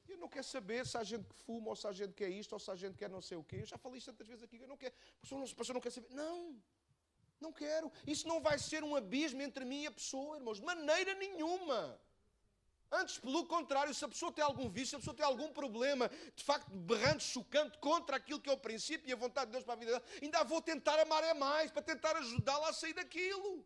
Eu não quero saber se há gente que fuma, ou se há gente que quer isto, ou se há gente que quer não sei o quê. Eu já falei isto tantas vezes aqui, eu não quero. A pessoa não quer saber. Não quero. Isso não vai ser um abismo entre mim e a pessoa, irmãos, de maneira nenhuma. Antes, pelo contrário, se a pessoa tem algum vício, se a pessoa tem algum problema, de facto, berrante, chocante, contra aquilo que é o princípio e a vontade de Deus para a vida dela, ainda vou tentar amar mais, para tentar ajudá-la a sair daquilo.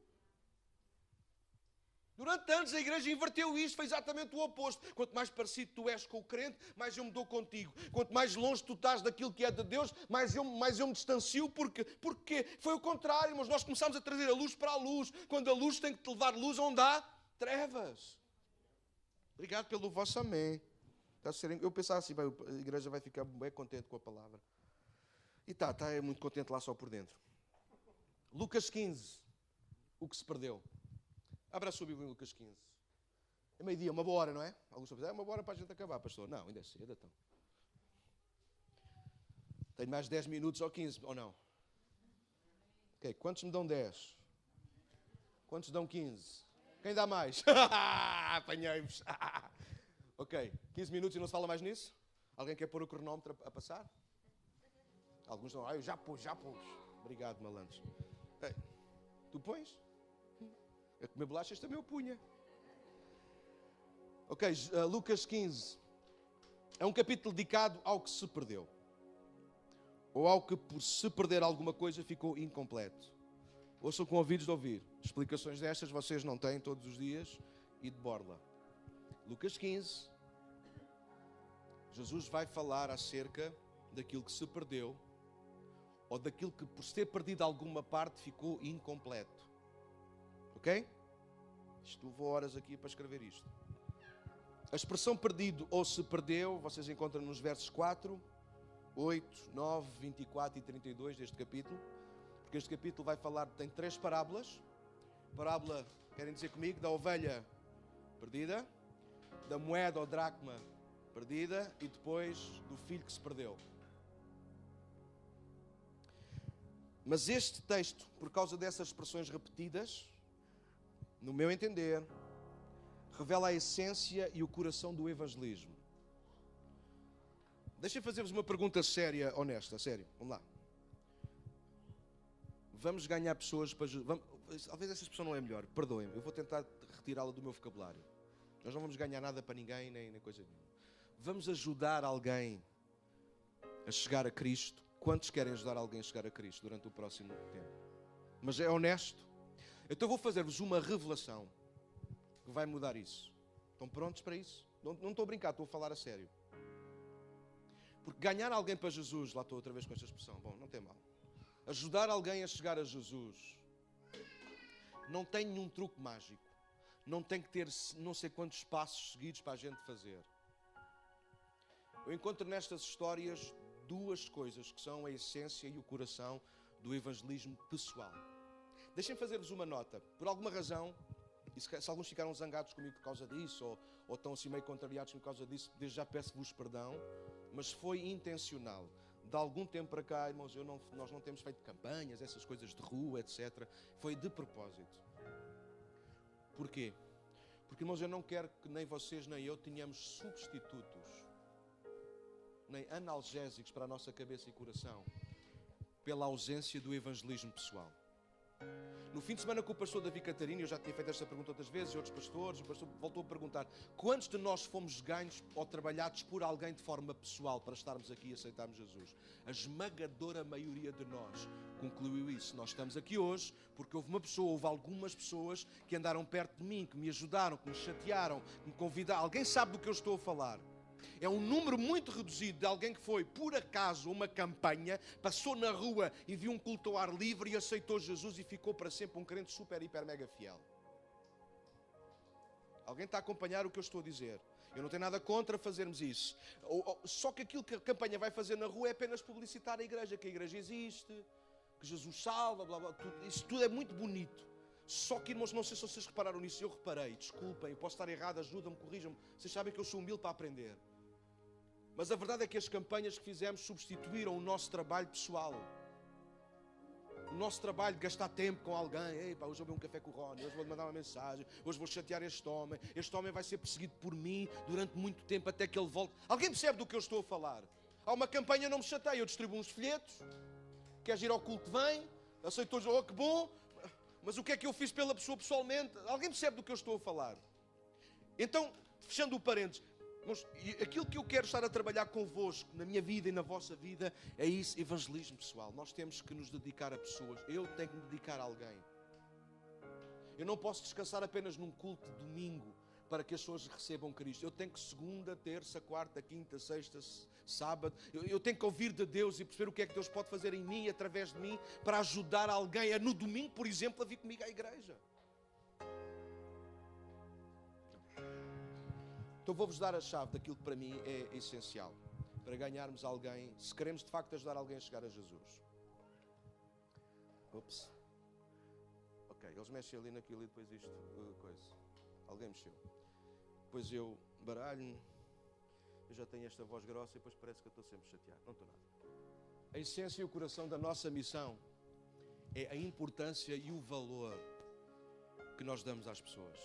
Durante anos a igreja inverteu isto, foi exatamente o oposto. Quanto mais parecido tu és com o crente, mais eu me dou contigo. Quanto mais longe tu estás daquilo que é de Deus, mais eu me distancio. Porque foi o contrário, mas nós começámos a trazer a luz para a luz, quando a luz tem que te levar luz onde há trevas. Obrigado pelo vosso amém. Eu pensava assim, a igreja vai ficar bem contente com a palavra. E está muito contente lá só por dentro. Lucas 15, o que se perdeu. Abra a sua Bíblia em Lucas 15. É meio-dia, uma boa hora, não é? Alguns pensam, é uma boa hora para a gente acabar, pastor. Não, ainda é cedo, então. Tenho mais 10 minutos ou 15, ou não? Ok, quantos me dão 10? Quantos dão 15? Quem dá mais? Apanhei-vos. Ok, 15 minutos e não se fala mais nisso? Alguém quer pôr o cronómetro a passar? Alguns estão, eu já pus. Obrigado, malandros. Ei, tu pões? A comer bolachas também eu punha. Ok, Lucas 15. É um capítulo dedicado ao que se perdeu. Ou ao que por se perder alguma coisa ficou incompleto. Ouçam com ouvidos de ouvir. Explicações destas vocês não têm todos os dias e de borla. Lucas 15. Jesus vai falar acerca daquilo que se perdeu ou daquilo que por ter perdido alguma parte ficou incompleto. Ok? Isto levou horas aqui para escrever isto. A expressão perdido ou se perdeu, vocês encontram nos versos 4, 8, 9, 24 e 32 deste capítulo. Porque este capítulo vai falar, tem 3 parábolas. Parábola, querem dizer comigo, da ovelha perdida, da moeda ou dracma perdida e depois do filho que se perdeu. Mas este texto, por causa dessas expressões repetidas, no meu entender, revela a essência e o coração do evangelismo. Deixem-me fazer-vos uma pergunta séria, honesta, sério, vamos lá. Vamos ganhar pessoas para... Talvez essa expressão não é melhor, perdoem-me, eu vou tentar retirá-la do meu vocabulário. Nós não vamos ganhar nada para ninguém, nem coisa nenhuma. Vamos ajudar alguém a chegar a Cristo. Quantos querem ajudar alguém a chegar a Cristo durante o próximo tempo? Mas é honesto? Então vou fazer-vos uma revelação que vai mudar isso. Estão prontos para isso? Não estou a brincar, estou a falar a sério. Porque ganhar alguém para Jesus, lá estou outra vez com esta expressão, bom, não tem mal. Ajudar alguém a chegar a Jesus não tem nenhum truque mágico. Não tem que ter não sei quantos passos seguidos para a gente fazer. Eu encontro nestas histórias 2 coisas que são a essência e o coração do evangelismo pessoal. Deixem-me fazer-vos uma nota. Por alguma razão, e se alguns ficaram zangados comigo por causa disso, ou estão assim meio contrariados por causa disso, desde já peço-vos perdão, mas foi intencional. De algum tempo para cá, irmãos, nós não temos feito campanhas, essas coisas de rua, etc. Foi de propósito. Porquê? Porque, irmãos, eu não quero que nem vocês nem eu tenhamos substitutos, nem analgésicos para a nossa cabeça e coração, pela ausência do evangelismo pessoal. No fim de semana com o pastor Davi Catarino, eu já tinha feito esta pergunta outras vezes, e outros pastores, o pastor voltou a perguntar: quantos de nós fomos ganhos ou trabalhados por alguém de forma pessoal para estarmos aqui e aceitarmos Jesus? A esmagadora maioria de nós concluiu isso. Nós estamos aqui hoje porque houve algumas pessoas que andaram perto de mim, que me ajudaram, que me chatearam, que me convidaram. Alguém sabe do que eu estou a falar? É um número muito reduzido de alguém que foi, por acaso, uma campanha, passou na rua e viu um culto ao ar livre e aceitou Jesus e ficou para sempre um crente super, hiper, mega fiel. Alguém está a acompanhar o que eu estou a dizer? Eu não tenho nada contra fazermos isso. Só que aquilo que a campanha vai fazer na rua é apenas publicitar a igreja, que a igreja existe, que Jesus salva, blá, blá, isso tudo é muito bonito. Só que, irmãos, não sei se vocês repararam nisso, eu reparei, desculpem, posso estar errado, ajudam-me, corrijam-me. Vocês sabem que eu sou humilde para aprender. Mas a verdade é que as campanhas que fizemos substituíram o nosso trabalho pessoal. O nosso trabalho de gastar tempo com alguém. Ei, pá, hoje vou beber um café com o Rony, hoje vou-lhe mandar uma mensagem, hoje vou chatear este homem vai ser perseguido por mim durante muito tempo até que ele volte. Alguém percebe do que eu estou a falar? Há uma campanha, não me chateia, eu distribuo uns folhetos, queres ir ao culto, vem, aceitou, oh que bom, mas o que é que eu fiz pela pessoa pessoalmente? Alguém percebe do que eu estou a falar? Então, fechando o parênteses, aquilo que eu quero estar a trabalhar convosco, na minha vida e na vossa vida, é isso, evangelismo pessoal. Nós temos que nos dedicar a pessoas. Eu tenho que me dedicar a alguém. Eu não posso descansar apenas num culto de domingo para que as pessoas recebam Cristo. Eu tenho que segunda, terça, quarta, quinta, sexta, sábado. Eu tenho que ouvir de Deus e perceber o que é que Deus pode fazer em mim, através de mim, para ajudar alguém a, no domingo, por exemplo, a vir comigo à igreja. Então vou-vos dar a chave daquilo que para mim é essencial para ganharmos alguém, se queremos de facto ajudar alguém a chegar a Jesus. Ups. Ok, eles mexem ali naquilo e depois isto, coisa. Alguém mexeu. Depois eu baralho-me, eu já tenho esta voz grossa e depois parece que eu estou sempre chateado. Não estou nada. A essência e o coração da nossa missão é a importância e o valor que nós damos às pessoas.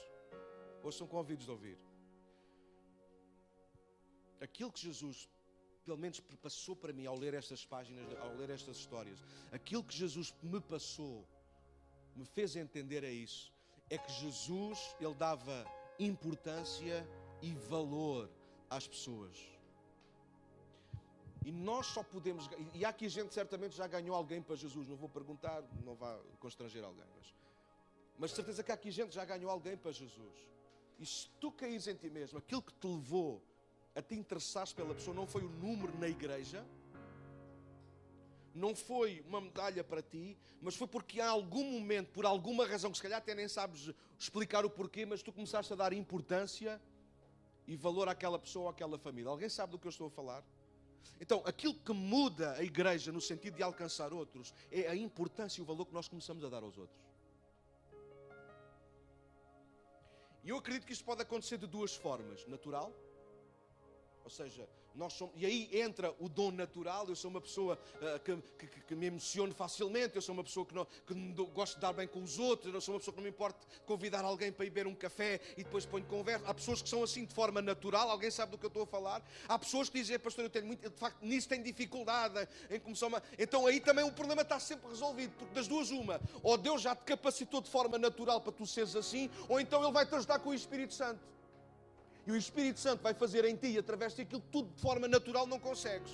Hoje são convidados de ouvir. Aquilo que Jesus, pelo menos passou para mim ao ler estas páginas, ao ler estas histórias, aquilo que Jesus me passou, me fez entender isso, é que Jesus, Ele dava importância e valor às pessoas. E nós só podemos, e há aqui gente certamente já ganhou alguém para Jesus, não vou perguntar, não vá constranger alguém, mas de certeza que há aqui gente já ganhou alguém para Jesus. E se tu caís em ti mesmo, aquilo que te levou a te interessares pela pessoa não foi o número na igreja, não foi uma medalha para ti, mas foi porque há algum momento, por alguma razão, que se calhar até nem sabes explicar o porquê, mas tu começaste a dar importância e valor àquela pessoa ou àquela família. Alguém sabe do que eu estou a falar? Então, aquilo que muda a igreja no sentido de alcançar outros é a importância e o valor que nós começamos a dar aos outros. E eu acredito que isto pode acontecer de duas formas. Natural, ou seja, nós somos, e aí entra o dom natural. Eu sou uma pessoa que me emociono facilmente, eu sou uma pessoa que gosto de dar bem com os outros, eu sou uma pessoa que não me importa convidar alguém para ir beber um café e depois ponho conversa. Há pessoas que são assim de forma natural, alguém sabe do que eu estou a falar. Há pessoas que dizem, pastor, eu tenho muito, de facto, nisso tenho dificuldade em começar uma... Então aí também o problema está sempre resolvido, porque das duas uma, ou Deus já te capacitou de forma natural para tu seres assim, ou então Ele vai-te ajudar com o Espírito Santo. E o Espírito Santo vai fazer em ti, através daquilo que tu de forma natural não consegues.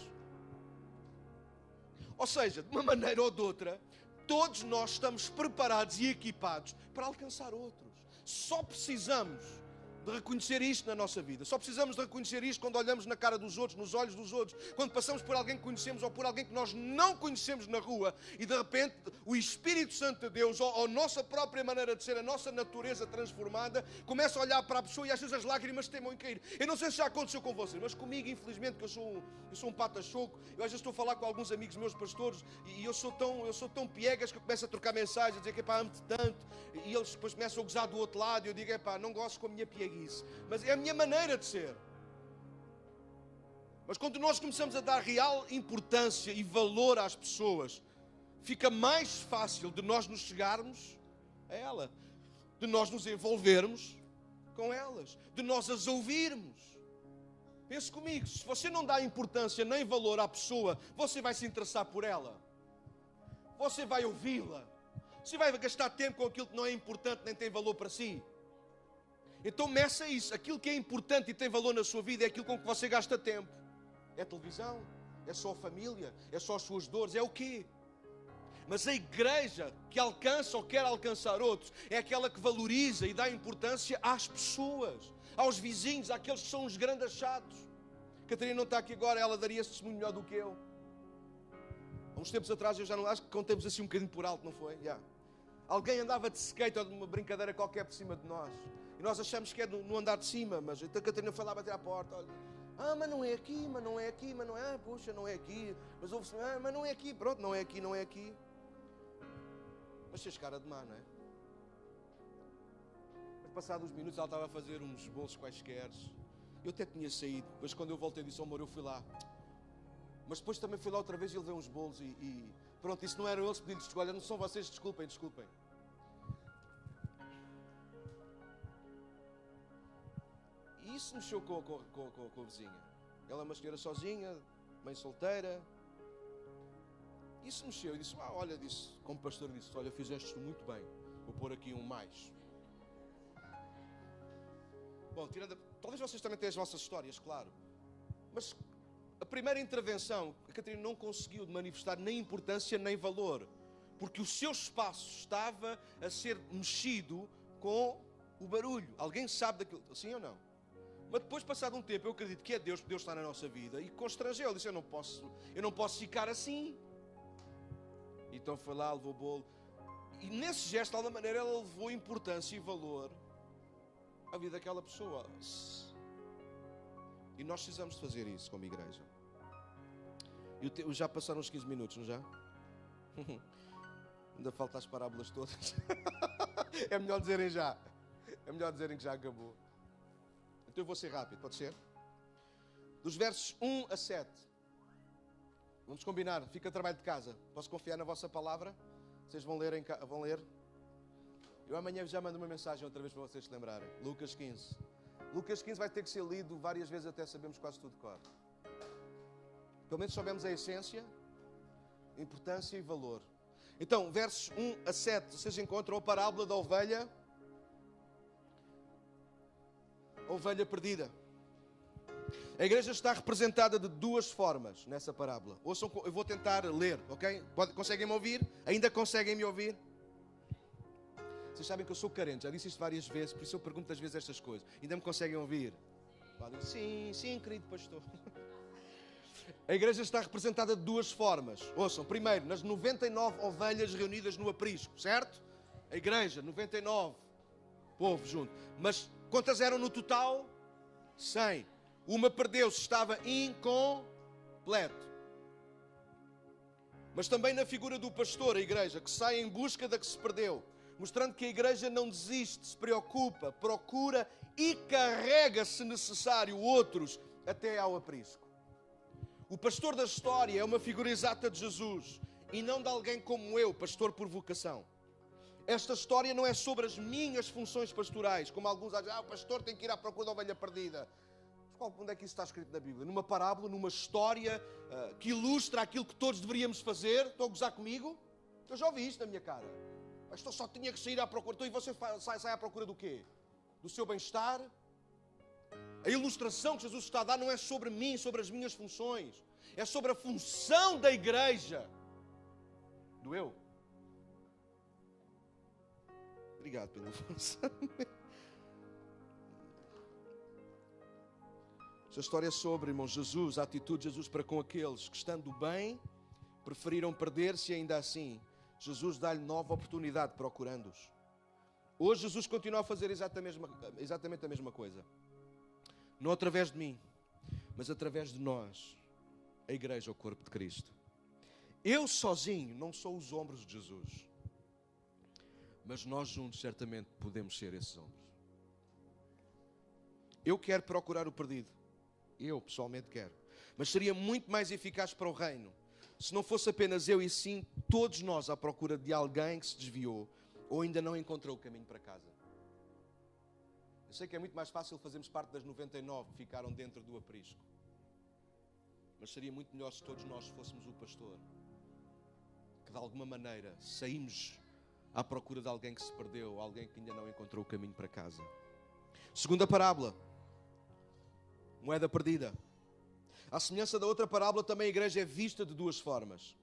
Ou seja, de uma maneira ou de outra, todos nós estamos preparados e equipados para alcançar outros. Só precisamos de reconhecer isto na nossa vida. Só precisamos de reconhecer isto quando olhamos na cara dos outros, nos olhos dos outros, quando passamos por alguém que conhecemos ou por alguém que nós não conhecemos na rua e de repente o Espírito Santo de Deus, ou a nossa própria maneira de ser, a nossa natureza transformada, começa a olhar para a pessoa e às vezes as lágrimas temem em cair. Eu não sei se já aconteceu com vocês, mas comigo, infelizmente, que eu sou um pata-choco, eu às vezes estou a falar com alguns amigos meus pastores e eu sou tão piegas que eu começo a trocar mensagens, a dizer que amo-te tanto, e eles depois começam a gozar do outro lado e eu digo, não gosto com a minha pieguice. Mas é a minha maneira de ser. Mas quando nós começamos a dar real importância e valor às pessoas, fica mais fácil de nós nos chegarmos a ela, de nós nos envolvermos com elas, de nós as ouvirmos. Pense comigo, se você não dá importância nem valor à pessoa, você vai se interessar por ela, você vai ouvi-la, você vai gastar tempo com aquilo que não é importante nem tem valor para si. Então meça isso, aquilo que é importante e tem valor na sua vida é aquilo com que você gasta tempo. É televisão? É só a família? É só as suas dores? É o quê? Mas a igreja que alcança ou quer alcançar outros é aquela que valoriza e dá importância às pessoas, aos vizinhos, àqueles que são os grandes achados. Catarina não está aqui agora, ela daria esse testemunho melhor do que eu. Há uns tempos atrás, eu já não acho que contemos assim um bocadinho por alto, não foi? Yeah. Alguém andava de skate ou de uma brincadeira qualquer por cima de nós. E nós achamos que é no andar de cima, mas então a Catarina foi lá bater à porta. Olha, mas não é aqui, mas não é aqui, mas não é, puxa, não é aqui. Mas ouve-se, mas não é aqui, pronto, não é aqui, não é aqui. Mas fez cara de má, não é? Passados uns minutos ela estava a fazer uns bolos quaisquer. Eu até tinha saído, mas quando eu voltei disse, amor, eu fui lá. Mas depois também fui lá outra vez e levei uns bolos e pronto, isso não eram eles pedindo desculpa. Olha, não são vocês, desculpem. E isso mexeu com a vizinha. Ela é uma senhora sozinha, mãe solteira. Isso mexeu e disse, olha, como pastor disse, olha, fizeste muito bem, vou pôr aqui um mais. Bom, talvez vocês também tenham as vossas histórias, claro. Mas a primeira intervenção, a Catarina não conseguiu manifestar nem importância nem valor. Porque o seu espaço estava a ser mexido com o barulho. Alguém sabe daquilo, sim ou não? Mas depois, passado um tempo, eu acredito que é Deus, porque Deus está na nossa vida. E constrangeu, ele disse, eu não posso ficar assim. Então foi lá, levou o bolo. E nesse gesto, de alguma maneira, ela levou importância e valor a vida daquela pessoa. E nós precisamos de fazer isso como igreja. Já passaram uns 15 minutos, não já? Ainda faltam as parábolas todas. É melhor dizerem já. É melhor dizerem que já acabou. Então eu vou ser rápido, pode ser? Dos versos 1 a 7. Vamos combinar, fica a trabalho de casa. Posso confiar na vossa palavra? Vocês vão ler? Eu amanhã já mando uma mensagem outra vez para vocês se lembrarem. Lucas 15. Lucas 15 vai ter que ser lido várias vezes até sabemos quase tudo de cor. Pelo menos soubemos a essência, importância e valor. Então, versos 1 a 7, vocês encontram a parábola da ovelha perdida. A igreja está representada de duas formas nessa parábola. Ouçam, eu vou tentar ler, ok? Conseguem me ouvir? Ainda conseguem me ouvir? Vocês sabem que eu sou carente, já disse isto várias vezes, por isso eu pergunto às vezes estas coisas. Ainda me conseguem ouvir? Sim, querido pastor. A igreja está representada de duas formas. Ouçam, primeiro, nas 99 ovelhas reunidas no aprisco, certo? A igreja, 99, povo junto. Mas quantas eram no total? 100. Uma perdeu-se, estava incompleto. Mas também na figura do pastor, a igreja, que sai em busca da que se perdeu. Mostrando que a igreja não desiste, se preocupa, procura e carrega, se necessário, outros até ao aprisco. O pastor da história é uma figura exata de Jesus e não de alguém como eu, pastor por vocação. Esta história não é sobre as minhas funções pastorais, como alguns dizem, o pastor tem que ir à procura da ovelha perdida. Mas onde é que isso está escrito na Bíblia? Numa parábola, numa história que ilustra aquilo que todos deveríamos fazer? Estão a gozar comigo? Eu já ouvi isto na minha cara. O pastor só tinha que sair à procura. Então, e você sai à procura do quê? Do seu bem-estar? A ilustração que Jesus está a dar não é sobre mim, sobre as minhas funções. É sobre a função da igreja. Do eu. Obrigado pela função. Esta história é sobre, irmãos, Jesus, a atitude de Jesus para com aqueles que, estando bem, preferiram perder-se e ainda assim, Jesus dá-lhe nova oportunidade procurando-os. Hoje Jesus continua a fazer exatamente a mesma coisa. Não através de mim, mas através de nós, a igreja, o corpo de Cristo. Eu sozinho não sou os ombros de Jesus, mas nós juntos certamente podemos ser esses ombros. Eu quero procurar o perdido. Eu pessoalmente quero. Mas seria muito mais eficaz para o reino se não fosse apenas eu e sim todos nós à procura de alguém que se desviou ou ainda não encontrou o caminho para casa. Eu sei que é muito mais fácil fazermos parte das 99 que ficaram dentro do aprisco. Mas seria muito melhor se todos nós fôssemos o pastor. Que de alguma maneira saímos à procura de alguém que se perdeu, alguém que ainda não encontrou o caminho para casa. Segunda parábola. Moeda perdida. À semelhança da outra parábola, também a igreja é vista de duas formas.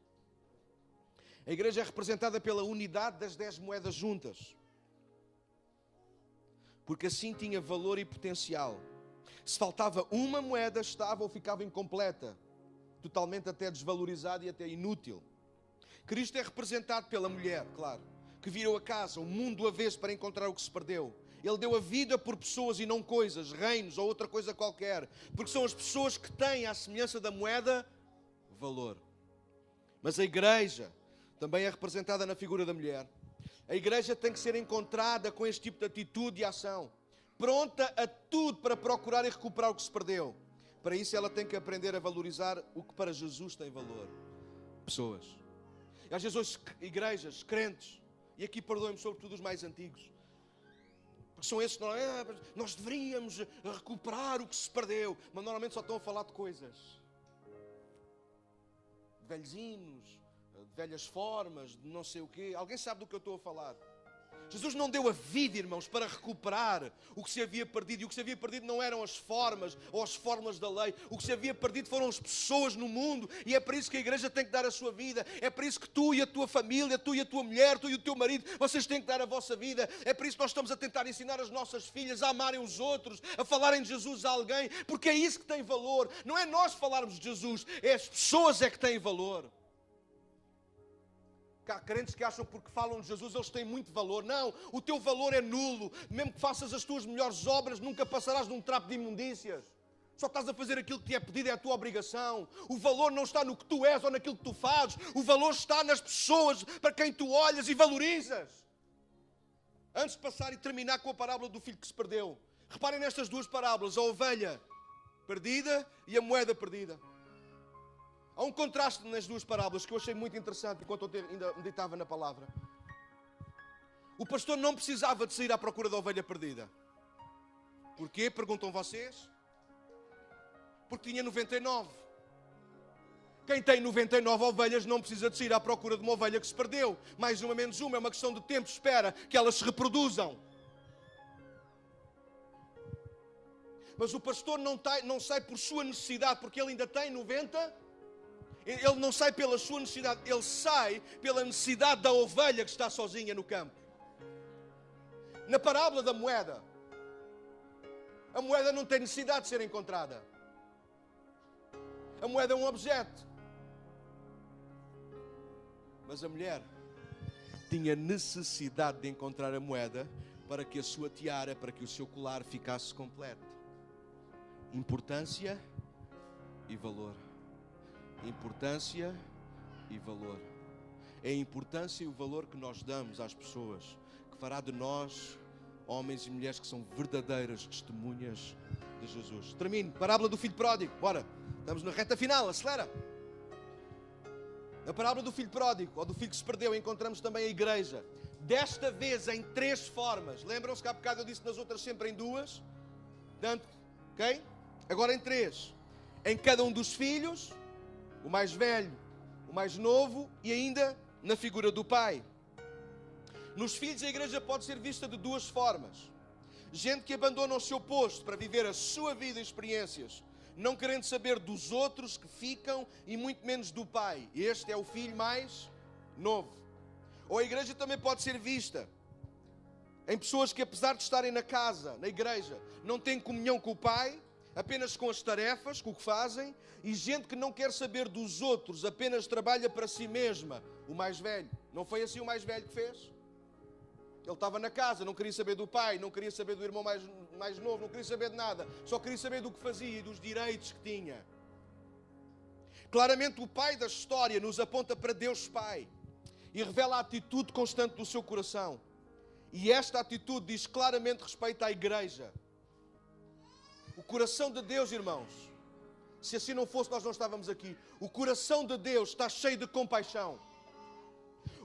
A igreja é representada pela unidade das 10 moedas juntas. Porque assim tinha valor e potencial. Se faltava uma moeda, estava ou ficava incompleta, totalmente até desvalorizada e até inútil. Cristo é representado pela mulher, claro, que virou a casa, o mundo do avesso para encontrar o que se perdeu. Ele deu a vida por pessoas e não coisas, reinos ou outra coisa qualquer, porque são as pessoas que têm, à semelhança da moeda, valor. Mas a igreja também é representada na figura da mulher. A igreja tem que ser encontrada com este tipo de atitude e ação, pronta a tudo para procurar e recuperar o que se perdeu. Para isso ela tem que aprender a valorizar o que para Jesus tem valor. Pessoas. E às vezes hoje igrejas, crentes, e aqui perdoem-me sobretudo os mais antigos, porque são esses que nós deveríamos recuperar o que se perdeu, mas normalmente só estão a falar de coisas. De velhos hinos, de velhas formas, de não sei o quê. Alguém sabe do que eu estou a falar? Jesus não deu a vida, irmãos, para recuperar o que se havia perdido. E o que se havia perdido não eram as formas ou as fórmulas da lei. O que se havia perdido foram as pessoas no mundo. E é por isso que a igreja tem que dar a sua vida. É por isso que tu e a tua família, tu e a tua mulher, tu e o teu marido, vocês têm que dar a vossa vida. É por isso que nós estamos a tentar ensinar as nossas filhas a amarem os outros, a falarem de Jesus a alguém, porque é isso que tem valor. Não é nós falarmos de Jesus, é as pessoas é que têm valor. Há crentes que acham que porque falam de Jesus eles têm muito valor. Não, o teu valor é nulo. Mesmo que faças as tuas melhores obras, nunca passarás de um trapo de imundícias. Só estás a fazer aquilo que te é pedido, é a tua obrigação. O valor não está no que tu és ou naquilo que tu fazes. O valor está nas pessoas para quem tu olhas e valorizas. Antes de passar e terminar com a parábola do filho que se perdeu, reparem nestas duas parábolas, a ovelha perdida e a moeda perdida. Há um contraste nas duas parábolas que eu achei muito interessante enquanto eu ainda meditava na palavra. O pastor não precisava de sair à procura da ovelha perdida. Porquê? Perguntam vocês? Porque tinha 99. Quem tem 99 ovelhas não precisa de sair à procura de uma ovelha que se perdeu. Mais uma, menos uma, é uma questão de tempo. Espera que elas se reproduzam. Mas o pastor não sai por sua necessidade, porque ele ainda tem 90. Ele não sai pela sua necessidade, ele sai pela necessidade da ovelha que está sozinha no campo. Na parábola da moeda, a moeda não tem necessidade de ser encontrada. A moeda é um objeto. Mas a mulher tinha necessidade de encontrar a moeda para que a sua tiara, para que o seu colar ficasse completo. Importância e valor. Importância e valor. É a importância e o valor que nós damos às pessoas que fará de nós homens e mulheres que são verdadeiras testemunhas de Jesus. Termino. Parábola do filho pródigo. Bora. Estamos na reta final. Acelera. Na parábola do filho pródigo, ou do filho que se perdeu, encontramos também a igreja. Desta vez em 3 formas. Lembram-se que há bocado eu disse nas outras sempre em 2? Portanto, ok? Agora em 3. Em cada um dos filhos, o mais velho, o mais novo e ainda na figura do pai. Nos filhos a igreja pode ser vista de 2 formas. Gente que abandona o seu posto para viver a sua vida e experiências, não querendo saber dos outros que ficam e muito menos do pai. Este é o filho mais novo. Ou a igreja também pode ser vista em pessoas que, apesar de estarem na casa, na igreja, não têm comunhão com o pai, apenas com as tarefas, com o que fazem, e gente que não quer saber dos outros, apenas trabalha para si mesma. O mais velho. Não foi assim o mais velho que fez? Ele estava na casa, não queria saber do pai, não queria saber do irmão mais novo, não queria saber de nada. Só queria saber do que fazia e dos direitos que tinha. Claramente o pai da história nos aponta para Deus Pai e revela a atitude constante do seu coração. E esta atitude diz claramente respeito à igreja. O coração de Deus, irmãos, se assim não fosse, nós não estávamos aqui. O coração de Deus está cheio de compaixão.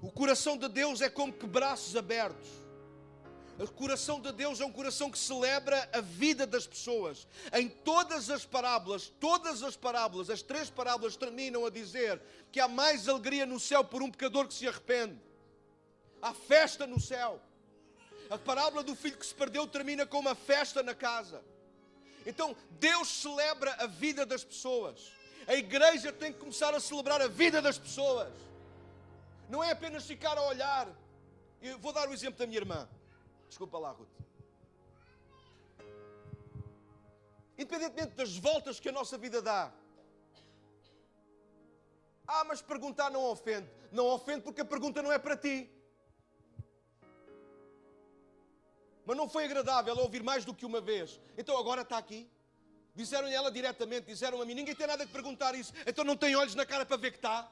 O coração de Deus é como que braços abertos. O coração de Deus é um coração que celebra a vida das pessoas. Em todas as parábolas, as 3 parábolas terminam a dizer que há mais alegria no céu por um pecador que se arrepende. Há festa no céu. A parábola do filho que se perdeu termina com uma festa na casa. Então, Deus celebra a vida das pessoas. A igreja tem que começar a celebrar a vida das pessoas. Não é apenas ficar a olhar. Eu vou dar o exemplo da minha irmã. Desculpa lá, Ruth. Independentemente das voltas que a nossa vida dá. Mas perguntar não ofende. Não ofende porque a pergunta não é para ti. Mas não foi agradável ouvir mais do que uma vez. Então agora está aqui. Disseram-lhe ela diretamente, disseram a mim, ninguém tem nada que perguntar isso. Então não tem olhos na cara para ver que está.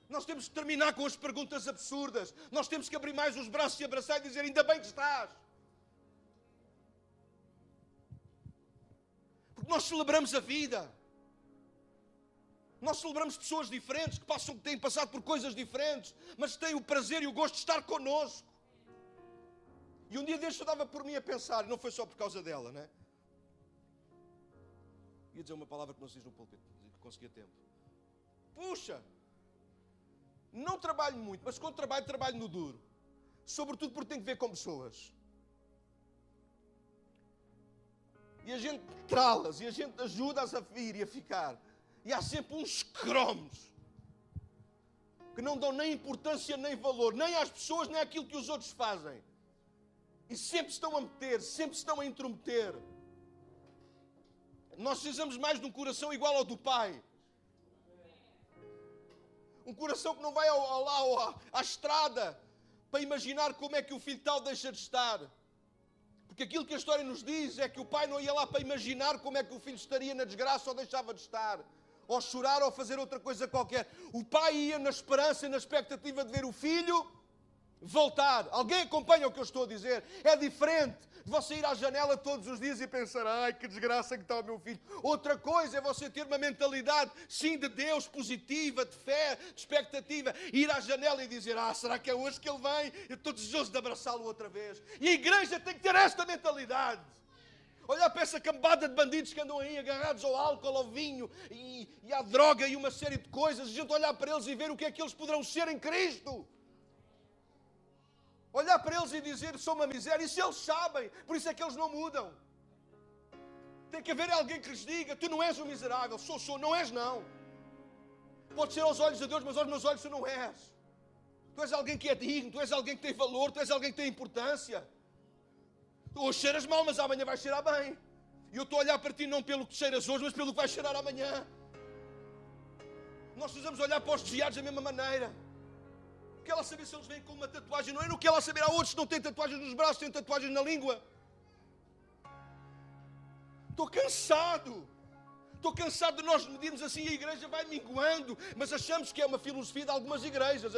Nós temos que terminar com as perguntas absurdas. Nós temos que abrir mais os braços e abraçar e dizer, ainda bem que estás. Porque nós celebramos a vida. Nós celebramos pessoas diferentes, que têm passado por coisas diferentes, mas têm o prazer e o gosto de estar connosco. E um dia deste eu dava por mim a pensar, e não foi só por causa dela, né? Ia dizer uma palavra que não se diz no púlpito, que conseguia tempo. Puxa! Não trabalho muito, mas quando trabalho no duro. Sobretudo porque tem que ver com pessoas. E a gente trá-las, e a gente ajuda-as a vir e a ficar. E há sempre uns cromos que não dão nem importância nem valor, nem às pessoas, nem àquilo que os outros fazem. E sempre estão a meter, sempre estão a intrometer. Nós precisamos mais de um coração igual ao do Pai. Um coração que não vai à estrada para imaginar como é que o filho tal deixa de estar. Porque aquilo que a história nos diz é que o pai não ia lá para imaginar como é que o filho estaria na desgraça ou deixava de estar. Ou chorar ou fazer outra coisa qualquer. O pai ia na esperança e na expectativa de ver o filho voltar. Alguém acompanha o que eu estou a dizer? É diferente de você ir à janela todos os dias e pensar, ai que desgraça que está o meu filho. Outra coisa é você ter uma mentalidade, sim, de Deus, positiva, de fé, de expectativa. Ir à janela e dizer, será que é hoje que ele vem? Eu estou desejoso de abraçá-lo outra vez. E a igreja tem que ter esta mentalidade. Olhar para essa cambada de bandidos que andam aí agarrados ao álcool, ao vinho e à droga e uma série de coisas. A gente olhar para eles e ver o que é que eles poderão ser em Cristo. Olhar para eles e dizer, sou uma miséria. Isso eles sabem. Por isso é que eles não mudam. Tem que haver alguém que lhes diga, tu não és um miserável. Sou. Não és, não. Pode ser aos olhos de Deus, mas aos meus olhos tu não és. Tu és alguém que é digno. Tu és alguém que tem valor. Tu és alguém que tem importância. Hoje cheiras mal, mas amanhã vais cheirar bem. E eu estou a olhar para ti não pelo que cheiras hoje, mas pelo que vais cheirar amanhã. Nós precisamos olhar para os desviados da mesma maneira. Não quer lá saber se eles vêm com uma tatuagem, não é? Não quer lá saber, há outros que não têm tatuagens nos braços, têm tatuagens na língua. Estou cansado. Estou cansado de nós medirmos assim, a igreja vai minguando, mas achamos que é uma filosofia de algumas igrejas.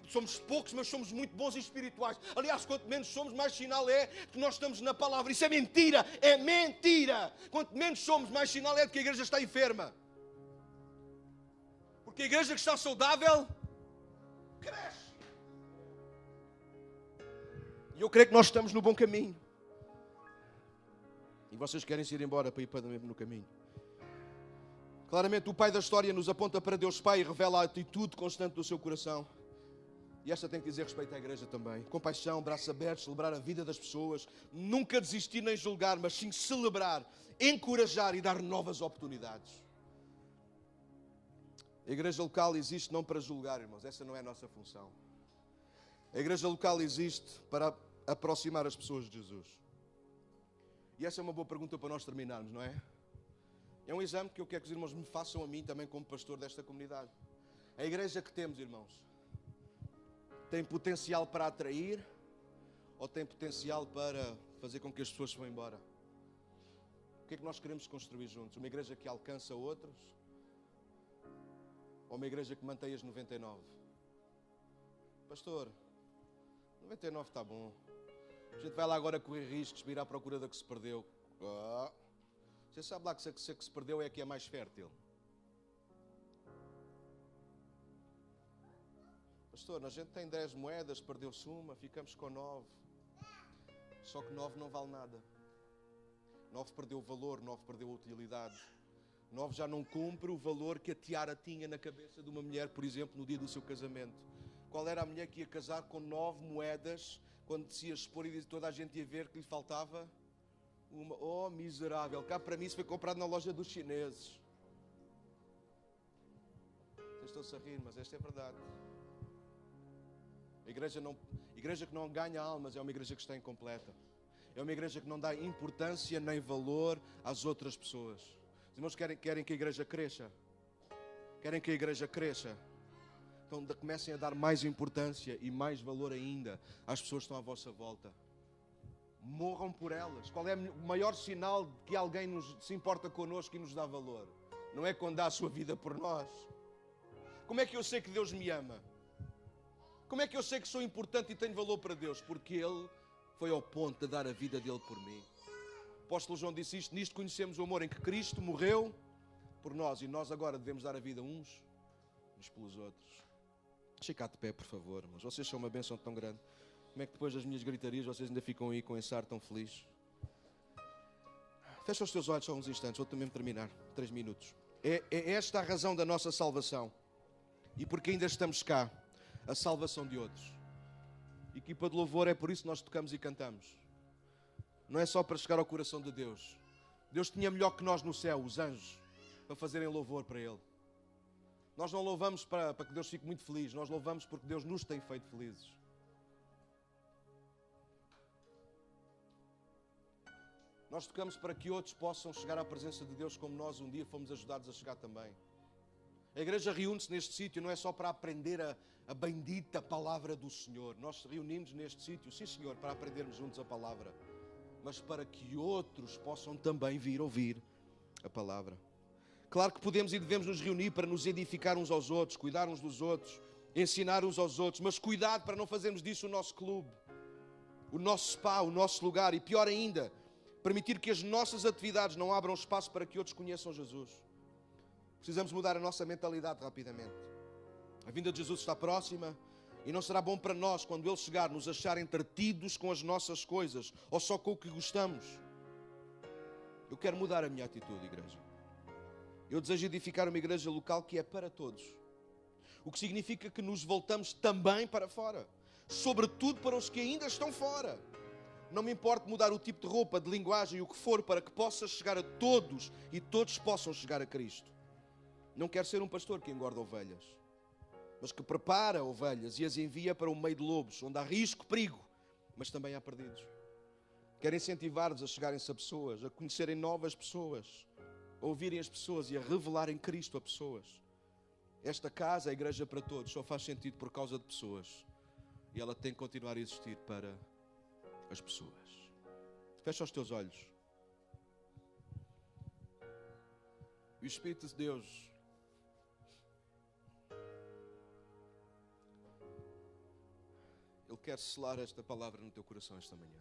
Somos poucos, mas somos muito bons e espirituais. Aliás, quanto menos somos, mais sinal é que nós estamos na palavra. Isso é mentira, é mentira. Quanto menos somos, mais sinal é de que a igreja está enferma. Porque a igreja que está saudável, cresce. E eu creio que nós estamos no bom caminho. E vocês querem se ir embora para ir para no caminho. Claramente o pai da história nos aponta para Deus Pai e revela a atitude constante do seu coração. E esta tem que dizer respeito à igreja também. Compaixão, braços abertos, celebrar a vida das pessoas. Nunca desistir nem julgar, mas sim celebrar, encorajar e dar novas oportunidades. A igreja local existe não para julgar, irmãos. Essa não é a nossa função. A igreja local existe para aproximar as pessoas de Jesus. E essa é uma boa pergunta para nós terminarmos, não é? É um exame que eu quero que os irmãos me façam a mim também como pastor desta comunidade. A igreja que temos, irmãos, tem potencial para atrair ou tem potencial para fazer com que as pessoas se vão embora? O que é que nós queremos construir juntos? Uma igreja que alcança outros ou uma igreja que mantém as 99? Pastor, 99 está bom. A gente vai lá agora correr riscos para ir à procura da que se perdeu. Você sabe lá que se se perdeu é que é mais fértil. Pastor, a gente tem 10 moedas, perdeu-se uma, ficamos com 9. Só que 9 não vale nada. 9 perdeu o valor, 9 perdeu a utilidade. 9 já não cumpre o valor que a tiara tinha na cabeça de uma mulher, por exemplo, no dia do seu casamento. Qual era a mulher que ia casar com 9 moedas, quando se ia expor e toda a gente ia ver que lhe faltava uma? Oh, miserável, cá para mim isso foi comprado na loja dos chineses. Vocês estão-se a rir, mas esta é verdade. A igreja que não ganha almas é uma igreja que está incompleta. É uma igreja que não dá importância nem valor às outras pessoas. Os irmãos querem que a igreja cresça? Querem que a igreja cresça? Então comecem a dar mais importância e mais valor ainda às pessoas que estão à vossa volta. Morram por elas. Qual é o maior sinal de que alguém se importa connosco e nos dá valor? Não é quando dá a sua vida por nós. Como é que eu sei que Deus me ama? Como é que eu sei que sou importante e tenho valor para Deus? Porque Ele foi ao ponto de dar a vida dele por mim. O apóstolo João disse isto: nisto conhecemos o amor em que Cristo morreu por nós e nós agora devemos dar a vida uns pelos outros. Fica de pé, por favor, irmãos. Vocês são uma bênção tão grande. Como é que depois das minhas gritarias vocês ainda ficam aí com esse ar tão feliz? Fecha os teus olhos só uns instantes, vou também terminar. 3 minutos. É esta a razão da nossa salvação. E porque ainda estamos cá, a salvação de outros. Equipa de louvor, é por isso que nós tocamos e cantamos. Não é só para chegar ao coração de Deus. Deus tinha melhor que nós no céu, os anjos, para fazerem louvor para Ele. Nós não louvamos para que Deus fique muito feliz. Nós louvamos porque Deus nos tem feito felizes. Nós tocamos para que outros possam chegar à presença de Deus como nós um dia fomos ajudados a chegar também. A igreja reúne-se neste sítio não é só para aprender a bendita palavra do Senhor. Nós reunimos neste sítio, sim Senhor, para aprendermos juntos a palavra. Mas para que outros possam também vir ouvir a palavra. Claro que podemos e devemos nos reunir para nos edificar uns aos outros, cuidar uns dos outros, ensinar uns aos outros. Mas cuidado para não fazermos disso o nosso clube, o nosso spa, o nosso lugar. E pior ainda, permitir que as nossas atividades não abram espaço para que outros conheçam Jesus. Precisamos mudar a nossa mentalidade rapidamente. A vinda de Jesus está próxima e não será bom para nós, quando Ele chegar, nos achar entretidos com as nossas coisas ou só com o que gostamos. Eu quero mudar a minha atitude, igreja. Eu desejo edificar uma igreja local que é para todos. O que significa que nos voltamos também para fora. Sobretudo para os que ainda estão fora. Não me importa mudar o tipo de roupa, de linguagem, o que for, para que possa chegar a todos e todos possam chegar a Cristo. Não quero ser um pastor que engorda ovelhas, mas que prepara ovelhas e as envia para o meio de lobos, onde há risco, perigo, mas também há perdidos. Quero incentivar-vos a chegarem-se a pessoas, a conhecerem novas pessoas, a ouvirem as pessoas e a revelarem Cristo a pessoas. Esta casa, a igreja para todos, só faz sentido por causa de pessoas. E ela tem que continuar a existir para as pessoas. Fecha os teus olhos. O Espírito de Deus Ele quer selar esta palavra no teu coração esta manhã.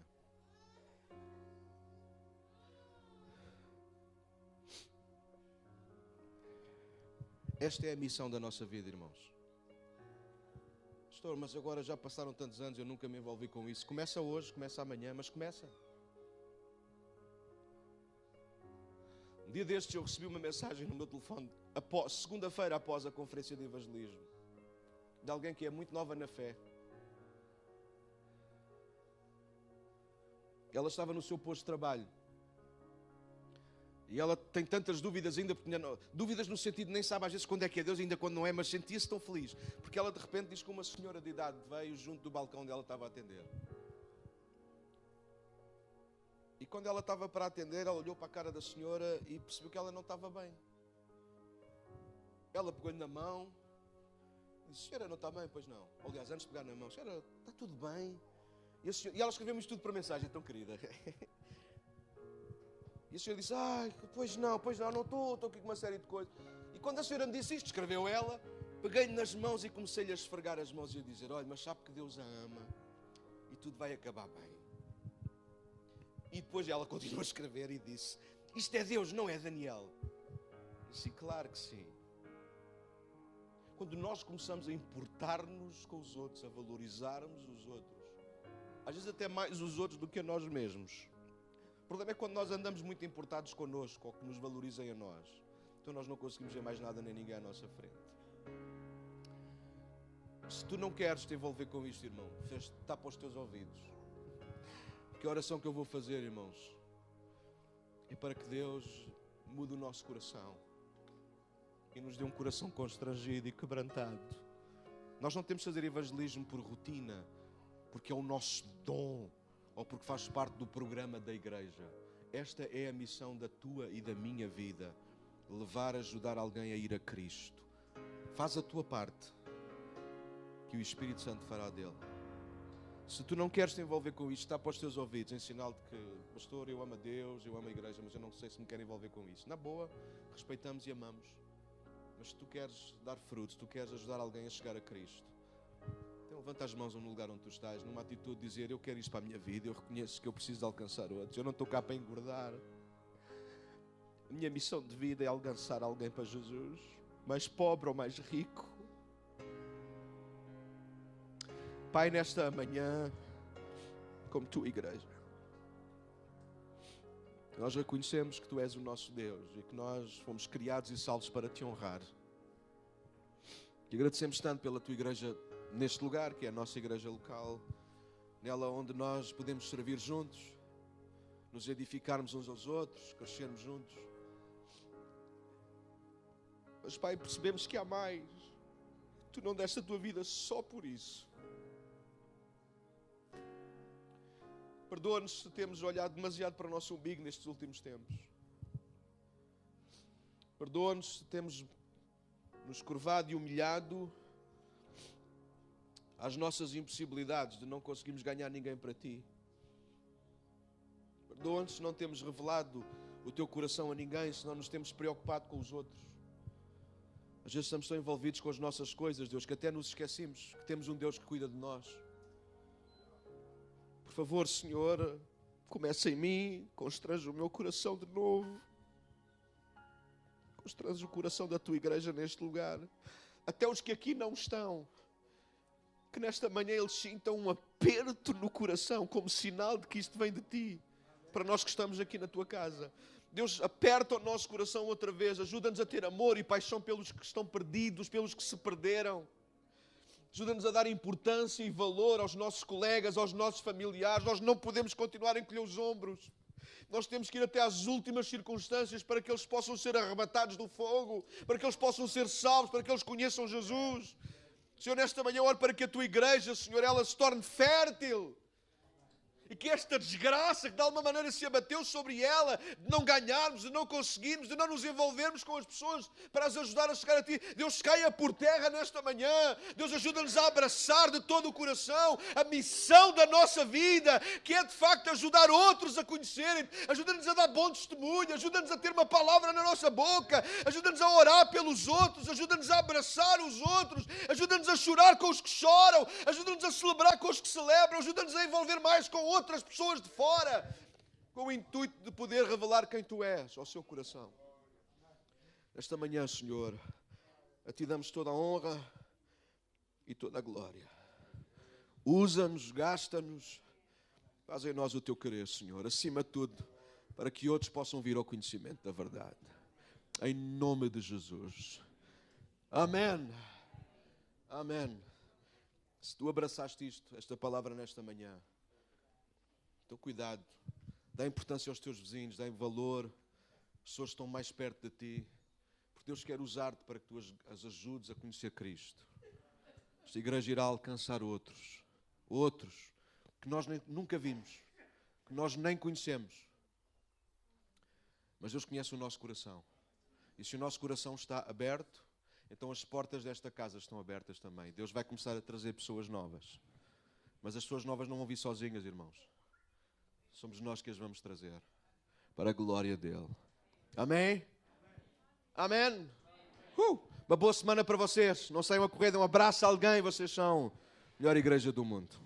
Esta é a missão da nossa vida, irmãos. Pastor, mas agora já passaram tantos anos, eu nunca me envolvi com isso. Começa hoje, começa amanhã, mas começa. Um dia destes eu recebi uma mensagem no meu telefone, segunda-feira após a conferência de evangelismo, de alguém que é muito nova na fé. Ela estava no seu posto de trabalho. E ela tem tantas dúvidas ainda, porque dúvidas no sentido, nem sabe às vezes quando é que é Deus, ainda quando não é, mas sentia-se tão feliz. Porque ela de repente diz que uma senhora de idade veio junto do balcão onde ela estava a atender. E quando ela estava para atender, ela olhou para a cara da senhora e percebeu que ela não estava bem. Ela pegou-lhe na mão e disse: senhora, não está bem? Pois não. Aliás, antes de pegar na mão: senhora, está tudo bem? E ela escreveu-me isto tudo para mensagem, tão querida. E a senhora disse: ai, pois não, não estou aqui com uma série de coisas. E quando a senhora me disse isto, escreveu ela, peguei-lhe nas mãos e comecei-lhe a esfregar as mãos e a dizer: olha, mas sabe que Deus a ama e tudo vai acabar bem. E depois ela continuou a escrever e disse: isto é Deus, não é Daniel. Eu disse: claro que sim. Quando nós começamos a importar-nos com os outros, a valorizarmos os outros, às vezes até mais os outros do que a nós mesmos. O problema é quando nós andamos muito importados connosco, ou que nos valorizem a nós. Então nós não conseguimos ver mais nada nem ninguém à nossa frente. Se tu não queres te envolver com isto, irmão, tapa os teus ouvidos. Porque a oração que eu vou fazer, irmãos, é para que Deus mude o nosso coração e nos dê um coração constrangido e quebrantado. Nós não temos de fazer evangelismo por rotina, porque é o nosso dom, ou porque fazes parte do programa da igreja. Esta é a missão da tua e da minha vida. Levar, ajudar alguém a ir a Cristo. Faz a tua parte, que o Espírito Santo fará dele. Se tu não queres te envolver com isto, está para os teus ouvidos, em sinal de que, pastor, eu amo a Deus, eu amo a igreja, mas eu não sei se me quero envolver com isso. Na boa, respeitamos e amamos. Mas se tu queres dar frutos, tu queres ajudar alguém a chegar a Cristo, então levanta as mãos no lugar onde tu estás, numa atitude de dizer, eu quero isto para a minha vida, eu reconheço que eu preciso de alcançar outros, eu não estou cá para engordar. A minha missão de vida é alcançar alguém para Jesus, mais pobre ou mais rico. Pai, nesta manhã, como tua igreja, nós reconhecemos que tu és o nosso Deus e que nós fomos criados e salvos para te honrar. E agradecemos tanto pela tua igreja neste lugar, que é a nossa igreja local, nela onde nós podemos servir juntos, nos edificarmos uns aos outros, crescermos juntos. Mas, Pai, percebemos que há mais. Tu não deste a tua vida só por isso. Perdoa-nos se temos olhado demasiado para o nosso umbigo nestes últimos tempos. Perdoa-nos se temos nos curvado e humilhado às nossas impossibilidades de não conseguirmos ganhar ninguém para Ti. Perdoa-nos se não temos revelado o Teu coração a ninguém, se não nos temos preocupado com os outros. Às vezes estamos tão envolvidos com as nossas coisas, Deus, que até nos esquecemos que temos um Deus que cuida de nós. Por favor, Senhor, começa em mim, constrange o meu coração de novo. Constrange o coração da tua igreja neste lugar. Até os que aqui não estão. Que nesta manhã eles sintam um aperto no coração, como sinal de que isto vem de Ti. Para nós que estamos aqui na Tua casa. Deus, aperta o nosso coração outra vez. Ajuda-nos a ter amor e paixão pelos que estão perdidos, pelos que se perderam. Ajuda-nos a dar importância e valor aos nossos colegas, aos nossos familiares. Nós não podemos continuar a encolher os ombros. Nós temos que ir até às últimas circunstâncias para que eles possam ser arrebatados do fogo, para que eles possam ser salvos, para que eles conheçam Jesus. Senhor, nesta manhã eu oro para que a Tua igreja, Senhor, ela se torne fértil. E que esta desgraça que de alguma maneira se abateu sobre ela, de não ganharmos, de não conseguirmos, de não nos envolvermos com as pessoas para as ajudar a chegar a Ti, Deus, caia por terra nesta manhã. Deus, ajuda-nos a abraçar de todo o coração a missão da nossa vida, que é de facto ajudar outros a conhecerem. Ajuda-nos a dar bom testemunho, ajuda-nos a ter uma palavra na nossa boca, ajuda-nos a orar pelos outros, ajuda-nos a abraçar os outros, ajuda-nos a chorar com os que choram, ajuda-nos a celebrar com os que celebram, ajuda-nos a envolver mais com outras pessoas de fora, com o intuito de poder revelar quem Tu és ao seu coração. Esta manhã, Senhor, a Ti damos toda a honra e toda a glória. Usa-nos, gasta-nos, faz em nós o Teu querer, Senhor, acima de tudo, para que outros possam vir ao conhecimento da verdade. Em nome de Jesus. Amém. Amém. Se tu abraçaste esta palavra nesta manhã, então cuidado, dá importância aos teus vizinhos, dá valor, as pessoas estão mais perto de ti, porque Deus quer usar-te para que tu as ajudes a conhecer Cristo. Esta igreja irá alcançar outros que nós nunca vimos, que nós nem conhecemos, mas Deus conhece o nosso coração, e se o nosso coração está aberto, então as portas desta casa estão abertas também. Deus vai começar a trazer pessoas novas, mas as pessoas novas não vão vir sozinhas, irmãos. Somos nós que as vamos trazer para a glória dEle. Amém? Amém? Uma boa semana para vocês. Não saiam a correr, dêem um abraço a alguém. Vocês são a melhor igreja do mundo.